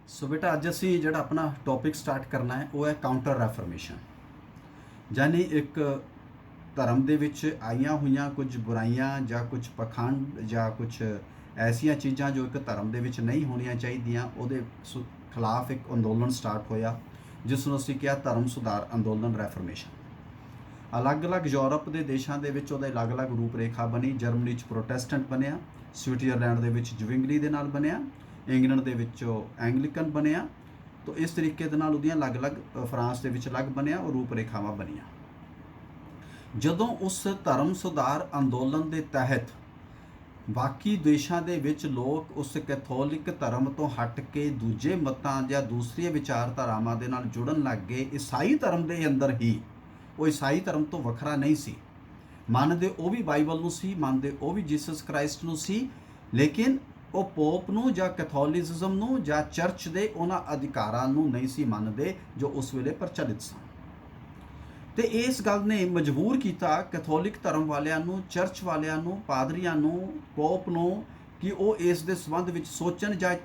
ਸੋ ਬੇਟਾ ਅੱਜ ਅਸੀਂ ਜਿਹੜਾ ਆਪਣਾ ਟੌਪਿਕ ਸਟਾਰਟ ਕਰਨਾ ਹੈ ਉਹ ਹੈ ਕਾਊਂਟਰ ਰੈਫਰਮੇਸ਼ਨ। ਯਾਨੀ ਇੱਕ ਧਰਮ ਦੇ ਵਿੱਚ ਆਈਆਂ ਹੋਈਆਂ ਕੁਝ ਬੁਰਾਈਆਂ ਜਾਂ ਕੁਝ ਪਖੰਡ ਜਾਂ ਕੁਝ ਐਸੀਆਂ ਚੀਜ਼ਾਂ ਜੋ ਇੱਕ ਧਰਮ ਦੇ ਵਿੱਚ ਨਹੀਂ ਹੋਣੀਆਂ ਚਾਹੀਦੀਆਂ, ਉਹਦੇ ਖਿਲਾਫ ਇੱਕ ਅੰਦੋਲਨ ਸਟਾਰਟ ਹੋਇਆ ਜਿਸ ਨੂੰ ਅਸੀਂ ਕਿਹਾ ਧਰਮ ਸੁਧਾਰ ਅੰਦੋਲਨ ਰੈਫਰਮੇਸ਼ਨ। ਅਲੱਗ-ਅਲੱਗ ਯੂਰਪ ਦੇ ਦੇਸ਼ਾਂ ਦੇ ਵਿੱਚ ਉਹਦਾ ਅਲੱਗ-ਅਲੱਗ ਰੂਪ ਰੇਖਾ ਬਣੀ। ਜਰਮਨੀ 'ਚ ਪ੍ਰੋਟੈਸਟੈਂਟ ਬਣਿਆ, ਸਵਿਟਜ਼ਰਲੈਂਡ ਦੇ ਵਿੱਚ ਜਵਿੰਗਲੀ ਦੇ ਨਾਲ ਬਣਿਆ, ਇੰਗਲੈਂਡ ਦੇ ਵਿੱਚ ਐਂਗਲੀਕਨ ਬਣਿਆ। ਤਾਂ ਇਸ ਤਰੀਕੇ ਦੇ ਨਾਲ ਉਹਦੀਆਂ ਅਲੱਗ-ਅਲੱਗ, ਫਰਾਂਸ ਦੇ ਵਿੱਚ ਅਲੱਗ ਬਣਿਆ, ਉਹ ਰੂਪ ਰੇਖਾਵਾਂ ਬਣੀਆਂ। ਜਦੋਂ ਉਸ ਧਰਮ ਸੁਧਾਰ ਅੰਦੋਲਨ ਦੇ ਤਹਿਤ ਬਾਕੀ ਦੇਸ਼ਾਂ ਦੇ ਵਿੱਚ ਲੋਕ ਉਸ ਕੈਥੋਲਿਕ ਧਰਮ ਤੋਂ ਹਟ ਕੇ ਦੂਜੇ ਮਤਾਂ ਜਾਂ ਦੂਸਰੀਆਂ ਵਿਚਾਰਧਾਰਾਵਾਂ ਦੇ ਨਾਲ ਜੁੜਨ ਲੱਗ ਗਏ, ਈਸਾਈ ਧਰਮ ਦੇ ਅੰਦਰ ਹੀ, ਉਹ ਈਸਾਈ ਧਰਮ ਤੋਂ ਵੱਖਰਾ ਨਹੀਂ ਸੀ, ਮੰਨਦੇ ਉਹ ਵੀ ਬਾਈਬਲ ਨੂੰ ਸੀ, ਮੰਨਦੇ ਉਹ ਵੀ ਜੀਸਸ ਕ੍ਰਾਈਸਟ ਨੂੰ ਸੀ, ਲੇਕਿਨ ਉਹ ਪੋਪ ਨੂੰ ਜਾਂ ਕੈਥੋਲਿਸਿਜ਼ਮ ਨੂੰ ਜਾਂ ਚਰਚ ਦੇ ਉਹਨਾਂ ਅਧਿਕਾਰਾਂ ਨੂੰ ਨਹੀਂ ਸੀ ਮੰਨਦੇ ਜੋ ਉਸ ਵੇਲੇ ਪ੍ਰਚਲਿਤ ਸਨ। ਤੇ ਇਸ ਗੱਲ ਨੇ ਮਜਬੂਰ ਕੀਤਾ ਕੈਥੋਲਿਕ ਧਰਮ ਵਾਲਿਆਂ ਨੂੰ, ਚਰਚ ਵਾਲਿਆਂ ਨੂੰ, ਪਾਦਰੀਆਂ ਨੂੰ, ਪੋਪ ਨੂੰ ਕਿ ਉਹ ਇਸ ਦੇ ਸੰਬੰਧ ਵਿੱਚ ਸੋਚਣ, ਜਾਂ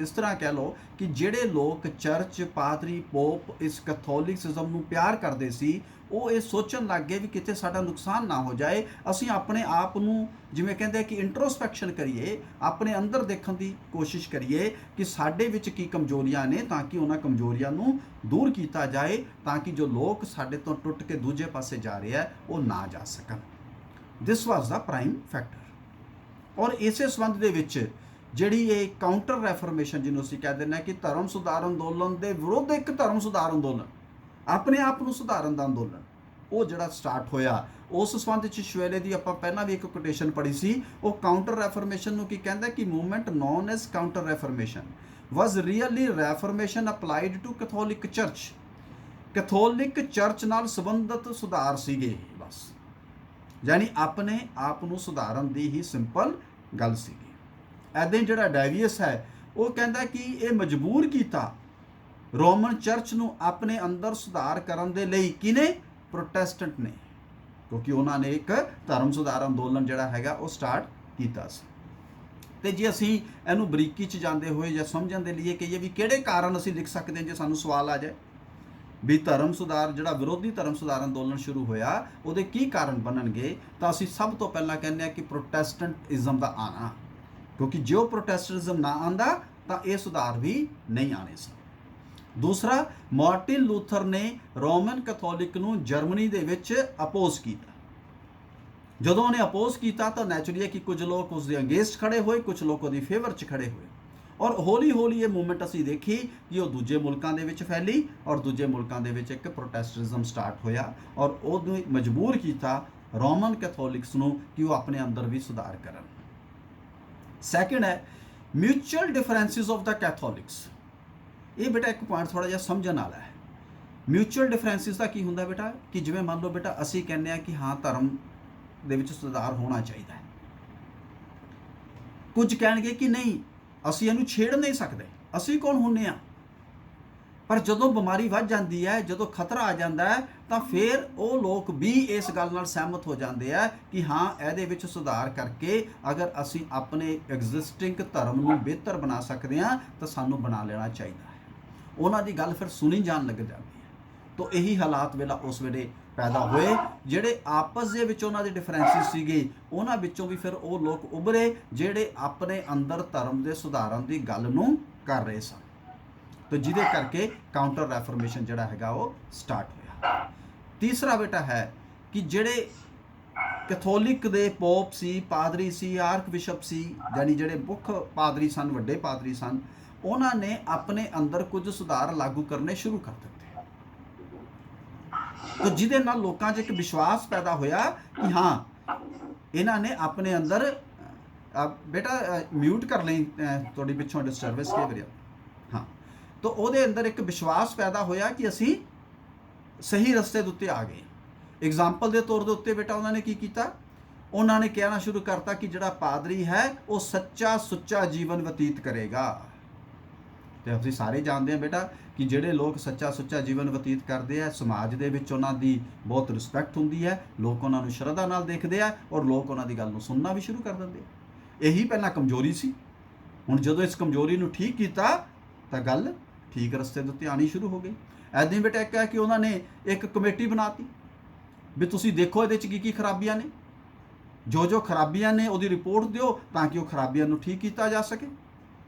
ਇਸ ਤਰ੍ਹਾਂ ਕਹਿ ਲਓ ਕਿ ਜਿਹੜੇ ਲੋਕ ਚਰਚ, ਪਾਦਰੀ, ਪੋਪ ਇਸ ਕੈਥੋਲਿਸਿਜ਼ਮ ਨੂੰ ਪਿਆਰ ਕਰਦੇ ਸੀ, ਉਹ ਇਹ ਸੋਚਣ ਲੱਗ ਗਏ ਵੀ ਕਿਤੇ ਸਾਡਾ ਨੁਕਸਾਨ ਨਾ ਹੋ ਜਾਏ। ਅਸੀਂ ਆਪਣੇ ਆਪ ਨੂੰ, ਜਿਵੇਂ ਕਹਿੰਦੇ ਕਿ ਇੰਟਰੋਸਪੈਕਸ਼ਨ ਕਰੀਏ, ਆਪਣੇ ਅੰਦਰ ਦੇਖਣ ਦੀ ਕੋਸ਼ਿਸ਼ ਕਰੀਏ ਕਿ ਸਾਡੇ ਵਿੱਚ ਕੀ ਕਮਜ਼ੋਰੀਆਂ ਨੇ, ਤਾਂ ਕਿ ਉਹਨਾਂ ਕਮਜ਼ੋਰੀਆਂ ਨੂੰ ਦੂਰ ਕੀਤਾ ਜਾਏ, ਤਾਂ ਕਿ ਜੋ ਲੋਕ ਸਾਡੇ ਤੋਂ ਟੁੱਟ ਕੇ ਦੂਜੇ ਪਾਸੇ ਜਾ ਰਹੇ ਆ ਉਹ ਨਾ ਜਾ ਸਕਣ। ਦਿਸ ਵਾਜ਼ ਦਾ ਪ੍ਰਾਈਮ ਫੈਕਟਰ। ਔਰ ਇਸੇ ਸੰਬੰਧ ਦੇ ਵਿੱਚ ਜਿਹੜੀ ਇਹ ਕਾਊਂਟਰ ਰੈਫਰਮੇਸ਼ਨ, ਜਿਹਨੂੰ ਅਸੀਂ ਕਹਿ ਦਿੰਦੇ ਹਾਂ ਕਿ ਧਰਮ ਸੁਧਾਰ ਅੰਦੋਲਨ ਦੇ ਵਿਰੁੱਧ ਇੱਕ ਧਰਮ ਸੁਧਾਰ ਅੰਦੋਲਨ, ਆਪਣੇ ਆਪ ਨੂੰ ਸੁਧਾਰਨ ਦਾ ਅੰਦੋਲਨ, ਉਹ ਜਿਹੜਾ ਸਟਾਰਟ ਹੋਇਆ, ਉਸ ਸੰਬੰਧ ਵਿੱਚ ਸ਼ਵੇਲੇ ਦੀ ਆਪਾਂ ਪਹਿਲਾਂ ਵੀ ਇੱਕ ਕੋਟੇਸ਼ਨ ਪੜ੍ਹੀ ਸੀ। ਉਹ ਕਾਊਂਟਰ ਰੈਫਰਮੇਸ਼ਨ ਨੂੰ ਕੀ ਕਹਿੰਦਾ ਕਿ movement known as counter reformation was really reformation applied to Catholic church. Catholic church ਨਾਲ ਸੰਬੰਧਿਤ ਸੁਧਾਰ ਸੀਗੇ ਬਸ, ਯਾਨੀ ਆਪਣੇ ਆਪ ਨੂੰ ਸੁਧਾਰਨ ਦੀ ਹੀ ਸਿੰਪਲ ਗੱਲ ਸੀਗੀ। ਐਦਾਂ ਜਿਹੜਾ ਡੈਵੀਅਸ ਹੈ ਉਹ ਕਹਿੰਦਾ ਕਿ ਇਹ ਮਜਬੂਰ ਕੀਤਾ ਰੋਮਨ ਚਰਚ ਨੂੰ ਆਪਣੇ ਅੰਦਰ ਸੁਧਾਰ ਕਰਨ ਦੇ ਲਈ। ਕਿਨੇ? ਪ੍ਰੋਟੈਸਟੈਂਟ ਨੇ, ਕਿਉਂਕਿ ਉਹਨਾਂ ਨੇ ਇੱਕ ਧਰਮ ਸੁਧਾਰ ਅੰਦੋਲਨ ਜਿਹੜਾ ਹੈਗਾ ਉਹ ਸਟਾਰਟ ਕੀਤਾ ਸੀ। ਤੇ ਜੇ ਅਸੀਂ ਇਹਨੂੰ ਬਰੀਕੀ 'ਚ ਜਾਂਦੇ ਹੋਏ ਜਾਂ ਸਮਝਣ ਦੇ ਲਈ ਕਹੀਏ ਵੀ ਕਿਹੜੇ ਕਾਰਨ ਅਸੀਂ ਲਿਖ ਸਕਦੇ ਹਾਂ, ਜੇ ਸਾਨੂੰ ਸਵਾਲ ਆ ਜਾਏ ਵੀ ਧਰਮ ਸੁਧਾਰ, ਜਿਹੜਾ ਵਿਰੋਧੀ ਧਰਮ ਸੁਧਾਰ ਅੰਦੋਲਨ ਸ਼ੁਰੂ ਹੋਇਆ, ਉਹਦੇ ਕੀ ਕਾਰਨ ਬਣਨਗੇ, ਤਾਂ ਅਸੀਂ ਸਭ ਤੋਂ ਪਹਿਲਾਂ ਕਹਿੰਦੇ ਹਾਂ ਕਿ ਪ੍ਰੋਟੈਸਟੈਂਟਿਜ਼ਮ ਦਾ ਆਣਾ, ਕਿਉਂਕਿ ਜੇ ਉਹ ਪ੍ਰੋਟੈਸਟੈਂਟਿਜ਼ਮ ਨਾ ਆਉਂਦਾ ਤਾਂ ਇਹ ਸੁਧਾਰ ਵੀ ਨਹੀਂ ਆਣੇ ਸੀ। ਦੂਸਰਾ, ਮਾਰਟਿਨ ਲੂਥਰ ਨੇ ਰੋਮਨ ਕੈਥੋਲਿਕ ਨੂੰ ਜਰਮਨੀ ਦੇ ਵਿੱਚ ਅਪੋਜ਼ ਕੀਤਾ। ਜਦੋਂ ਉਹਨੇ ਅਪੋਜ਼ ਕੀਤਾ ਤਾਂ ਨੈਚੁਰਲੀ ਹੈ ਕਿ ਕੁਝ ਲੋਕ ਉਸ ਦੇ ਅਗੇਂਸਟ ਖੜੇ ਹੋਏ, ਕੁਝ ਲੋਕ ਉਹਦੀ ਫੇਵਰ 'ਚ ਖੜੇ ਹੋਏ, ਔਰ ਹੌਲੀ ਹੌਲੀ ਇਹ ਮੂਵਮੈਂਟ ਅਸੀਂ ਦੇਖੀ ਕਿ ਉਹ ਦੂਜੇ ਮੁਲਕਾਂ ਦੇ ਵਿੱਚ ਫੈਲੀ, ਔਰ ਦੂਜੇ ਮੁਲਕਾਂ ਦੇ ਵਿੱਚ ਇੱਕ ਪ੍ਰੋਟੈਸਟਿਜ਼ਮ ਸਟਾਰਟ ਹੋਇਆ, ਔਰ ਉਹਨੂੰ ਮਜਬੂਰ ਕੀਤਾ ਰੋਮਨ ਕੈਥੋਲਿਕਸ ਨੂੰ ਕਿ ਉਹ ਆਪਣੇ ਅੰਦਰ ਵੀ ਸੁਧਾਰ ਕਰਨ। ਸੈਕਿੰਡ ਹੈ ਮਿਊਚੁਅਲ ਡਿਫਰੈਂਸਿਸ ਆਫ ਦਾ ਕੈਥੋਲਿਕਸ। ਇਹ ਬੇਟਾ ਇੱਕ ਪੁਆਇੰਟ ਥੋੜਾ ਜਿਹਾ ਸਮਝਣ ਵਾਲਾ ਹੈ। ਮਿਊਚੁਅਲ ਡਿਫਰੈਂਸਿਸ ਦਾ ਕੀ ਹੁੰਦਾ ਬੇਟਾ, ਕਿ ਜਿਵੇਂ ਮੰਨ ਲਓ ਬੇਟਾ ਅਸੀਂ ਕਹਿੰਦੇ ਆ ਕਿ ਹਾਂ ਧਰਮ ਦੇ ਵਿੱਚ ਸੁਧਾਰ ਹੋਣਾ ਚਾਹੀਦਾ ਹੈ, ਕੁਝ ਕਹਿਣਗੇ ਕਿ ਨਹੀਂ ਅਸੀਂ ਇਹਨੂੰ ਛੇੜ ਨਹੀਂ ਸਕਦੇ, ਅਸੀਂ ਕੌਣ ਹੁੰਨੇ ਆ। ਪਰ ਜਦੋਂ ਬਿਮਾਰੀ ਵੱਧ ਜਾਂਦੀ ਹੈ, ਜਦੋਂ ਖਤਰਾ ਆ ਜਾਂਦਾ ਹੈ, ਤਾਂ ਫਿਰ ਉਹ ਲੋਕ ਵੀ ਇਸ ਗੱਲ ਨਾਲ ਸਹਿਮਤ ਹੋ ਜਾਂਦੇ ਆ ਕਿ ਹਾਂ ਇਹਦੇ ਵਿੱਚ ਸੁਧਾਰ ਕਰਕੇ ਅਗਰ ਅਸੀਂ ਆਪਣੇ ਐਗਜ਼ਿਸਟਿੰਗ ਧਰਮ ਨੂੰ ਬਿਹਤਰ ਬਣਾ ਸਕਦੇ ਹਾਂ ਤਾਂ ਸਾਨੂੰ ਬਣਾ ਲੈਣਾ ਚਾਹੀਦਾ ਹੈ। ਉਹਨਾਂ ਦੀ ਗੱਲ ਫਿਰ ਸੁਣੀ ਜਾਣ ਲੱਗ ਜਾਂਦੀ ਹੈ। ਤਾਂ ਇਹੀ ਹਾਲਾਤ ਵੇਲਾ ਉਸ ਵੇਲੇ ਪੈਦਾ ਹੋਏ, ਜਿਹੜੇ ਆਪਸ ਦੇ ਵਿੱਚ ਉਹਨਾਂ ਦੇ ਡਿਫਰੈਂਸਿਸ ਸੀਗੇ, ਉਹਨਾਂ ਵਿੱਚੋਂ ਵੀ ਫਿਰ ਉਹ ਲੋਕ ਉੱਭਰੇ ਜਿਹੜੇ ਆਪਣੇ ਅੰਦਰ ਧਰਮ ਦੇ ਸੁਧਾਰਨ ਦੀ ਗੱਲ ਨੂੰ ਕਰ ਰਹੇ ਸਨ, ਤੇ ਜਿਹਦੇ ਕਰਕੇ ਕਾਊਂਟਰ ਰੈਫਰਮੇਸ਼ਨ ਜਿਹੜਾ ਹੈਗਾ ਉਹ ਸਟਾਰਟ ਹੋਇਆ। ਤੀਸਰਾ ਬੇਟਾ ਹੈ ਕਿ ਜਿਹੜੇ ਕੈਥੋਲਿਕ ਦੇ ਪੋਪ ਸੀ, ਪਾਦਰੀ ਸੀ, ਆਰਕ ਬਿਸ਼ਪ ਸੀ, ਯਾਨੀ ਜਿਹੜੇ ਮੁੱਖ ਪਾਦਰੀ ਸਨ, ਵੱਡੇ ਪਾਦਰੀ ਸਨ, ਉਹਨਾਂ ਨੇ ਆਪਣੇ ਅੰਦਰ ਕੁਝ ਸੁਧਾਰ ਲਾਗੂ ਕਰਨੇ ਸ਼ੁਰੂ ਕਰ ਦਿੱਤੇ, तो ਜਿਹਦੇ ਨਾਲ ਲੋਕਾਂ 'ਚ ਇੱਕ ਵਿਸ਼ਵਾਸ ਪੈਦਾ ਹੋਇਆ ਕਿ ਹਾਂ ਇਹਨਾਂ ਨੇ ਆਪਣੇ ਅੰਦਰ, ਬੇਟਾ ਮਿਊਟ ਕਰ ਲਈ, ਤੁਹਾਡੀ ਪਿੱਛੋਂ ਡਿਸਟਰਬੈਂਸ ਕੇ ਵਰਿਆ, ਹਾਂ, ਤਾਂ ਉਹਦੇ ਅੰਦਰ ਇੱਕ ਵਿਸ਼ਵਾਸ ਪੈਦਾ ਹੋਇਆ ਕਿ ਅਸੀਂ ਸਹੀ ਰਸਤੇ ਦੇ ਉੱਤੇ ਆ ਗਏ। ਐਗਜ਼ਾਮਪਲ ਦੇ ਤੌਰ ਦੇ ਉੱਤੇ ਬੇਟਾ ਉਹਨਾਂ ਨੇ ਕੀ ਕੀਤਾ, ਉਹਨਾਂ ਨੇ ਕਹਿਣਾ ਸ਼ੁਰੂ ਕਰਤਾ ਕਿ ਜਿਹੜਾ ਪਾਦਰੀ ਹੈ ਉਹ ਸੱਚਾ ਸੁੱਚਾ ਜੀਵਨ ਬਤੀਤ ਕਰੇਗਾ। ਤੇ ਅਸੀਂ ਸਾਰੇ ਜਾਣਦੇ ਹਾਂ ਬੇਟਾ ਕਿ ਜਿਹੜੇ ਲੋਕ ਸੱਚਾ ਸੁੱਚਾ ਜੀਵਨ ਬਤੀਤ ਕਰਦੇ ਆ, ਸਮਾਜ ਦੇ ਵਿੱਚ ਉਹਨਾਂ ਦੀ ਬਹੁਤ ਰਿਸਪੈਕਟ ਹੁੰਦੀ ਹੈ, ਲੋਕ ਉਹਨਾਂ ਨੂੰ ਸ਼ਰਧਾ ਨਾਲ ਦੇਖਦੇ ਆ, ਔਰ ਲੋਕ ਉਹਨਾਂ ਦੀ ਗੱਲ ਨੂੰ ਸੁਣਨਾ ਵੀ ਸ਼ੁਰੂ ਕਰ ਦਿੰਦੇ ਆ। ਇਹੀ ਪਹਿਲਾਂ ਕਮਜ਼ੋਰੀ ਸੀ। ਹੁਣ ਜਦੋਂ ਇਸ ਕਮਜ਼ੋਰੀ ਨੂੰ ਠੀਕ ਕੀਤਾ ਤਾਂ ਗੱਲ ਠੀਕ ਰਸਤੇ ਦੇ ਉੱਤੇ ਆਉਣੀ ਸ਼ੁਰੂ ਹੋ ਗਈ। ਐਦਾਂ ਹੀ ਬੇਟਾ ਇੱਕ ਹੈ ਕਿ ਉਹਨਾਂ ਨੇ ਇੱਕ ਕਮੇਟੀ ਬਣਾਤੀ ਵੀ ਤੁਸੀਂ ਦੇਖੋ ਇਹਦੇ 'ਚ ਕੀ ਖਰਾਬੀਆਂ ਨੇ, ਜੋ ਖਰਾਬੀਆਂ ਨੇ ਉਹਦੀ ਰਿਪੋਰਟ ਦਿਓ ਤਾਂ ਕਿ ਉਹ ਖਰਾਬੀਆਂ ਨੂੰ ਠੀਕ ਕੀਤਾ ਜਾ ਸਕੇ।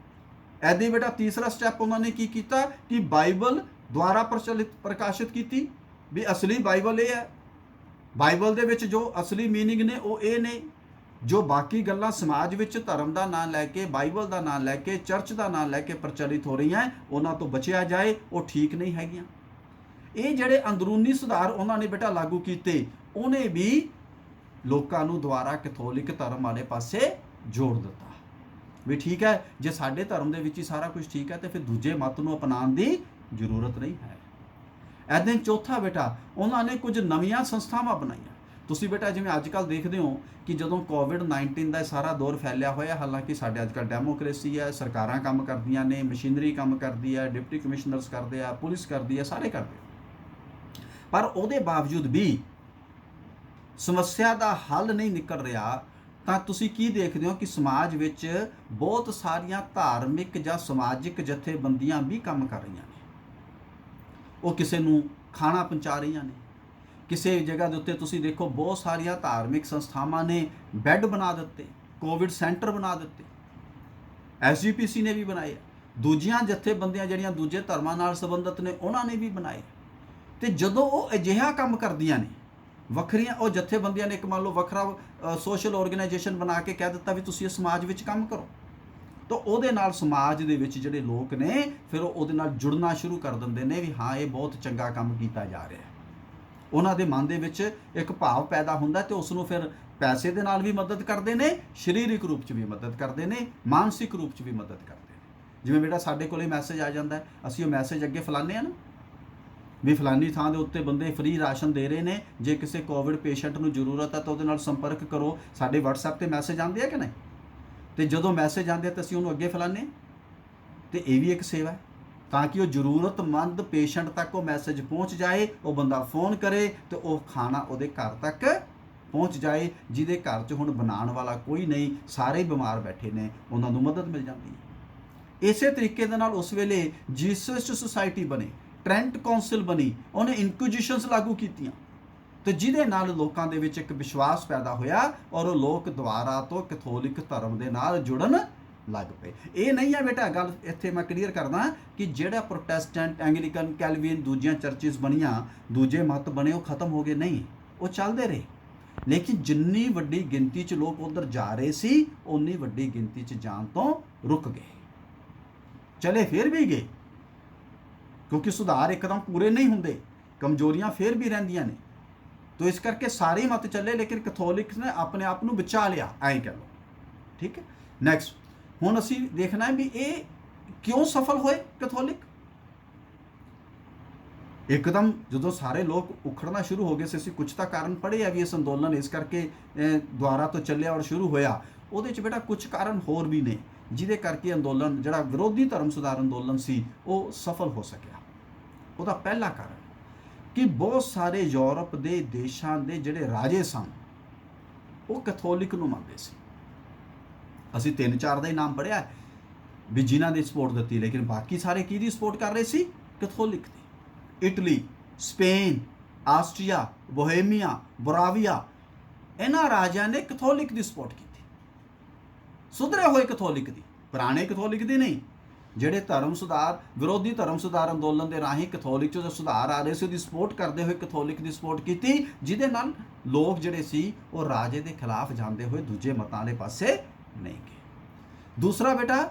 ਐਦਾਂ ਹੀ ਬੇਟਾ ਤੀਸਰਾ ਸਟੈਪ ਉਹਨਾਂ ਨੇ ਕੀ ਕੀਤਾ ਕਿ ਬਾਈਬਲ ਦੁਆਰਾ ਪ੍ਰਕਾਸ਼ਿਤ ਕੀਤੀ ਵੀ ਅਸਲੀ ਬਾਈਬਲ ਇਹ ਹੈ, ਬਾਈਬਲ ਦੇ ਵਿੱਚ ਜੋ ਅਸਲੀ ਮੀਨਿੰਗ ਨੇ ਉਹ ਇਹ ਨੇ, ਜੋ ਬਾਕੀ ਗੱਲਾਂ ਸਮਾਜ ਵਿੱਚ ਧਰਮ ਦਾ ਨਾਂ ਲੈ ਕੇ, ਬਾਈਬਲ ਦਾ ਨਾਂ ਲੈ ਕੇ, ਚਰਚ ਦਾ ਨਾਂ ਲੈ ਕੇ ਪ੍ਰਚਲਿਤ ਹੋ ਰਹੀਆਂ ਉਹਨਾਂ ਤੋਂ ਬਚਿਆ ਜਾਏ, ਉਹ ਠੀਕ ਨਹੀਂ ਹੈਗੀਆਂ। ਇਹ ਜਿਹੜੇ ਅੰਦਰੂਨੀ ਸੁਧਾਰ ਉਹਨਾਂ ਨੇ ਬੇਟਾ ਲਾਗੂ ਕੀਤੇ, ਉਹਨੇ ਵੀ ਲੋਕਾਂ ਨੂੰ ਦੁਆਰਾ ਕੈਥੋਲਿਕ ਧਰਮ ਵਾਲੇ ਪਾਸੇ ਜੋੜ ਦਿੱਤਾ ਵੀ ਠੀਕ ਹੈ, ਜੇ ਸਾਡੇ ਧਰਮ ਦੇ ਵਿੱਚ ਹੀ ਸਾਰਾ ਕੁਝ ਠੀਕ ਹੈ ਤੇ ਫਿਰ ਦੂਜੇ ਮਤ ਨੂੰ ਅਪਣਾਉਣ ਦੀ ਜ਼ਰੂਰਤ ਨਹੀਂ ਹੈ। ਐਦਾਂ ਚੌਥਾ ਬੇਟਾ ਉਹਨਾਂ ਨੇ ਕੁਝ ਨਵੀਆਂ ਸੰਸਥਾਵਾਂ ਬਣਾਈਆਂ। ਤੁਸੀਂ ਬੇਟਾ ਜਿਵੇਂ ਅੱਜ ਕੱਲ੍ਹ ਦੇਖਦੇ ਹੋ ਕਿ ਜਦੋਂ ਕੋਵਿਡ-19 ਦਾ ਸਾਰਾ ਦੌਰ ਫੈਲਿਆ ਹੋਇਆ, ਹਾਲਾਂਕਿ ਸਾਡੇ ਅੱਜ ਕੱਲ੍ਹ ਡੈਮੋਕ੍ਰੇਸੀ ਹੈ, ਸਰਕਾਰਾਂ ਕੰਮ ਕਰਦੀਆਂ ਨੇ, ਮਸ਼ੀਨਰੀ ਕੰਮ ਕਰਦੀ ਹੈ, ਡਿਪਟੀ ਕਮਿਸ਼ਨਰਸ ਕਰਦੇ ਆ, ਪੁਲਿਸ ਕਰਦੀ ਹੈ, ਸਾਰੇ ਕਰਦੇ ਆ, ਪਰ ਉਹਦੇ ਬਾਵਜੂਦ ਵੀ ਸਮੱਸਿਆ ਦਾ ਹੱਲ ਨਹੀਂ ਨਿਕਲ ਰਿਹਾ। ਤਾਂ ਤੁਸੀਂ ਕੀ ਦੇਖਦੇ ਹੋ ਕਿ ਸਮਾਜ ਵਿੱਚ ਬਹੁਤ ਸਾਰੀਆਂ ਧਾਰਮਿਕ ਜਾਂ ਸਮਾਜਿਕ ਜਥੇਬੰਦੀਆਂ ਵੀ ਕੰਮ ਕਰ ਰਹੀਆਂ ਨੇ। ਉਹ ਕਿਸੇ ਨੂੰ ਖਾਣਾ ਪਹੁੰਚਾ ਰਹੀਆਂ ਨੇ, ਕਿਸੇ ਜਗ੍ਹਾ ਦੇ ਉੱਤੇ ਤੁਸੀਂ ਦੇਖੋ ਬਹੁਤ ਸਾਰੀਆਂ ਧਾਰਮਿਕ ਸੰਸਥਾਵਾਂ ਨੇ ਬੈੱਡ ਬਣਾ ਦਿੱਤੇ, ਕੋਵਿਡ ਸੈਂਟਰ ਬਣਾ ਦਿੱਤੇ, SGPC ਨੇ ਵੀ ਬਣਾਏ, ਦੂਜੀਆਂ ਜਥੇਬੰਦੀਆਂ ਜਿਹੜੀਆਂ ਦੂਜੇ ਧਰਮਾਂ ਨਾਲ ਸੰਬੰਧਿਤ ਨੇ ਉਹਨਾਂ ਨੇ ਵੀ ਬਣਾਏ। ਤੇ ਜਦੋਂ ਉਹ ਅਜਿਹਾ ਕੰਮ ਕਰਦੀਆਂ ਨੇ, ਵੱਖਰੀਆਂ ਉਹ ਜਥੇਬੰਦੀਆਂ ਨੇ ਇੱਕ ਮੰਨ ਲਓ ਵੱਖਰਾ ਸੋਸ਼ਲ ਆਰਗੇਨਾਈਜੇਸ਼ਨ ਬਣਾ ਕੇ ਕਹਿ ਦਿੱਤਾ ਵੀ ਤੁਸੀਂ ਇਸ ਸਮਾਜ ਵਿੱਚ ਕੰਮ ਕਰੋ, ਤਾਂ ਉਹਦੇ ਨਾਲ ਸਮਾਜ ਦੇ ਵਿੱਚ ਜਿਹੜੇ ਲੋਕ ਨੇ ਫਿਰ ਉਹਦੇ ਨਾਲ ਜੁੜਨਾ ਸ਼ੁਰੂ ਕਰ ਦਿੰਦੇ ਨੇ ਵੀ ਹਾਂ ਇਹ ਬਹੁਤ ਚੰਗਾ ਕੰਮ ਕੀਤਾ ਜਾ ਰਿਹਾ ਹੈ। ਉਹਨਾਂ ਦੇ ਮਨ ਦੇ ਵਿੱਚ ਇੱਕ ਭਾਵ ਪੈਦਾ ਹੁੰਦਾ ਤੇ ਉਸ ਨੂੰ ਫਿਰ ਪੈਸੇ ਦੇ ਨਾਲ ਵੀ ਮਦਦ ਕਰਦੇ ਨੇ, ਸਰੀਰਕ ਰੂਪ 'ਚ ਵੀ ਮਦਦ ਕਰਦੇ ਨੇ, ਮਾਨਸਿਕ ਰੂਪ 'ਚ ਵੀ ਮਦਦ ਕਰਦੇ ਨੇ। ਜਿਵੇਂ ਬੇਟਾ ਸਾਡੇ ਕੋਲੇ ਮੈਸੇਜ ਆ ਜਾਂਦਾ ਹੈ, ਅਸੀਂ ਉਹ ਮੈਸੇਜ ਅੱਗੇ ਫੈਲਾਉਂਦੇ ਹਾਂ ਨਾ ਵੀ ਫਲਾਨੀ ਥਾਂ ਦੇ ਉੱਤੇ ਬੰਦੇ ਫ੍ਰੀ ਰਾਸ਼ਨ ਦੇ ਰਹੇ ਨੇ, ਜੇ ਕਿਸੇ ਕੋਵਿਡ ਪੇਸ਼ੈਂਟ ਨੂੰ ਜ਼ਰੂਰਤ ਹੈ ਤਾਂ ਉਹਦੇ ਨਾਲ ਸੰਪਰਕ ਕਰੋ। ਸਾਡੇ WhatsApp ਤੇ ਮੈਸੇਜ ਆਉਂਦੇ ਆ ਕਿ ਨਹੀਂ, ਤੇ ਜਦੋਂ ਮੈਸੇਜ ਆਉਂਦੇ ਤਾਂ ਅਸੀਂ ਉਹਨੂੰ ਅੱਗੇ ਫੈਲਾਉਂਦੇ। ਤੇ ਇਹ ਵੀ ਇੱਕ ਸੇਵਾ ਹੈ ਤਾਂ ਕਿ ਉਹ ਜ਼ਰੂਰਤਮੰਦ ਪੇਸ਼ੈਂਟ ਤੱਕ ਉਹ ਮੈਸੇਜ ਪਹੁੰਚ ਜਾਏ, ਉਹ ਬੰਦਾ ਫੋਨ ਕਰੇ ਤੇ ਉਹ ਖਾਣਾ ਉਹਦੇ ਘਰ ਤੱਕ ਪਹੁੰਚ ਜਾਏ। ਜਿਹਦੇ ਘਰ 'ਚ ਹੁਣ ਬਣਾਉਣ ਵਾਲਾ ਕੋਈ ਨਹੀਂ, ਸਾਰੇ ਬਿਮਾਰ ਬੈਠੇ ਨੇ, ਉਹਨਾਂ ਨੂੰ ਮਦਦ ਮਿਲ ਜਾਂਦੀ ਹੈ। ਇਸੇ ਤਰੀਕੇ ਦੇ ਨਾਲ ਉਸ ਵੇਲੇ ਜੀਸਸ ਸੁਸਾਇਟੀ ਬਣੀ, ਟ੍ਰੈਂਟ ਕਾਉਂਸਲ ਬਣੀ, ਉਹਨੇ ਇਨਕੁਜੀਸ਼ਨਸ ਲਾਗੂ ਕੀਤੀਆਂ ਤੇ ਜਿਹਦੇ ਨਾਲ ਲੋਕਾਂ ਦੇ ਵਿੱਚ ਇੱਕ ਵਿਸ਼ਵਾਸ ਪੈਦਾ ਹੋਇਆ ਔਰ ਉਹ ਲੋਕ ਦੁਆਰਾ ਤੋਂ ਕੈਥੋਲਿਕ ਧਰਮ ਦੇ ਨਾਲ ਜੁੜਨ ਲੱਗ ਪਏ। ਇਹ ਨਹੀਂ ਹੈ ਬੇਟਾ ਗੱਲ ਇੱਥੇ ਮੈਂ ਕਲੀਅਰ ਕਰਦਾ ਕਿ ਜਿਹੜਾ ਪ੍ਰੋਟੈਸਟੈਂਟ, ਐਂਗਲੀਕਨ, ਕੈਲਵਿਨ ਦੂਜੀਆਂ ਚਰਚਿਸ ਬਣੀਆਂ, ਦੂਜੇ ਮਤ ਬਣੇ, ਉਹ ਖਤਮ ਹੋ ਗਏ, ਨਹੀਂ, ਉਹ ਚੱਲਦੇ ਰਹੇ। ਲੇਕਿਨ ਜਿੰਨੀ ਵੱਡੀ ਗਿਣਤੀ 'ਚ ਲੋਕ ਉੱਧਰ ਜਾ ਰਹੇ ਸੀ, ਉਨੀ ਵੱਡੀ ਗਿਣਤੀ 'ਚ ਜਾਣ ਤੋਂ ਰੁਕ ਗਏ। ਚਲੇ ਫਿਰ ਵੀ ਗਏ ਕਿਉਂਕਿ ਸੁਧਾਰ ਇੱਕਦਮ ਪੂਰੇ ਨਹੀਂ ਹੁੰਦੇ, ਕਮਜ਼ੋਰੀਆਂ ਫਿਰ ਵੀ ਰਹਿੰਦੀਆਂ ਨੇ। तो इस करके सारे मत चले, लेकिन कैथोलिक्स ने अपने आप को बचा लिया, ऐ कह लो। ठीक है, नैक्सट हुण असी देखना है भी ये क्यों सफल होए कैथोलिक। एकदम जो सारे लोग उखड़ना शुरू हो गए से, असी कुछ तो कारण पढ़े है भी इस अंदोलन इस करके द्वारा तो चलिया और शुरू होया। ਉਹਦੇ 'ਚ बेटा कुछ कारण होर भी ने ਜਿਹਦੇ ਕਰਕੇ ਅੰਦੋਲਨ ਜਿਹੜਾ ਵਿਰੋਧੀ ਧਰਮ ਸੁਧਾਰ ਅੰਦੋਲਨ ਸੀ ਉਹ ਸਫਲ ਹੋ ਸਕਿਆ। ਉਹਦਾ ਪਹਿਲਾ ਕਾਰਨ ਕਿ ਬਹੁਤ ਸਾਰੇ ਯੂਰਪ ਦੇ ਦੇਸ਼ਾਂ ਦੇ ਜਿਹੜੇ ਰਾਜੇ ਸਨ ਉਹ ਕੈਥੋਲਿਕ ਨੂੰ ਮੰਨਦੇ ਸੀ। ਅਸੀਂ 3-4 ਦਾ ਹੀ ਨਾਮ ਪੜਿਆ ਵੀ ਜਿਨ੍ਹਾਂ ਦੀ ਸਪੋਰਟ ਦਿੱਤੀ, ਲੇਕਿਨ ਬਾਕੀ ਸਾਰੇ ਕਿਹਦੀ ਸਪੋਰਟ ਕਰ ਰਹੇ ਸੀ? ਕੈਥੋਲਿਕ ਦੀ। ਇਟਲੀ, ਸਪੇਨ, ਆਸਟਰੀਆ, ਬੋਹੇਮੀਆ, ਬਰਾਵੀਆ, ਇਹਨਾਂ ਰਾਜਿਆਂ ਨੇ ਕੈਥੋਲਿਕ ਦੀ ਸਪੋਰਟ ਕੀਤੀ, ਸੁਧਰੇ ਹੋਏ ਕੈਥੋਲਿਕ ਦੀ, ਪੁਰਾਣੇ ਕੈਥੋਲਿਕ ਦੀ ਨਹੀਂ। ਜਿਹੜੇ ਧਰਮ ਸੁਧਾਰ ਵਿਰੋਧੀ ਧਰਮ ਸੁਧਾਰ ਅੰਦੋਲਨ ਦੇ ਰਾਹੀਂ ਕੈਥੋਲਿਕ 'ਚ ਜੋ ਸੁਧਾਰ ਆ ਰਹੇ ਸੀ ਉਹਦੀ ਸਪੋਰਟ ਕਰਦੇ ਹੋਏ ਕੈਥੋਲਿਕ ਦੀ ਸਪੋਰਟ ਕੀਤੀ, ਜਿਹਦੇ ਨਾਲ ਲੋਕ ਜਿਹੜੇ ਸੀ ਉਹ ਰਾਜੇ ਦੇ ਖਿਲਾਫ ਜਾਂਦੇ ਹੋਏ ਦੂਜੇ ਮਤਾਂ ਵਾਲੇ ਪਾਸੇ ਨਹੀਂ ਗਏ। ਦੂਸਰਾ बेटा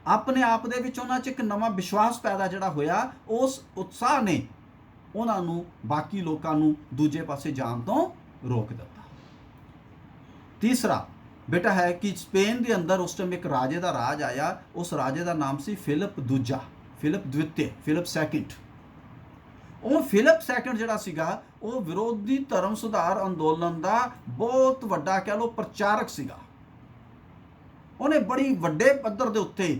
ਆਪਣੇ ਆਪ ਦੇ ਵਿੱਚ ਉਹਨਾਂ 'ਚ ਇੱਕ ਨਵਾਂ ਵਿਸ਼ਵਾਸ ਪੈਦਾ ਜਿਹੜਾ ਹੋਇਆ, ਉਸ ਉਤਸ਼ਾਹ ਨੇ ਉਹਨਾਂ ਨੂੰ ਬਾਕੀ ਲੋਕਾਂ ਨੂੰ ਦੂਜੇ ਪਾਸੇ ਜਾਣ ਤੋਂ ਰੋਕ ਦਿੱਤਾ। ਤੀਸਰਾ बेटा है कि स्पेन के अंदर उस टाइम एक राजे का राज आया, उस राजे का नाम सी फिलिप दूजा, फिलिप द्वितीय, फिलिप सैकेंड। वो फिलिप सैकेंड जिहड़ा सीगा वो विरोधी धर्म सुधार अंदोलन का बहुत वड्डा कह लो प्रचारक सीगा। उन्हें बड़ी वड्डे पद्धर के उत्ते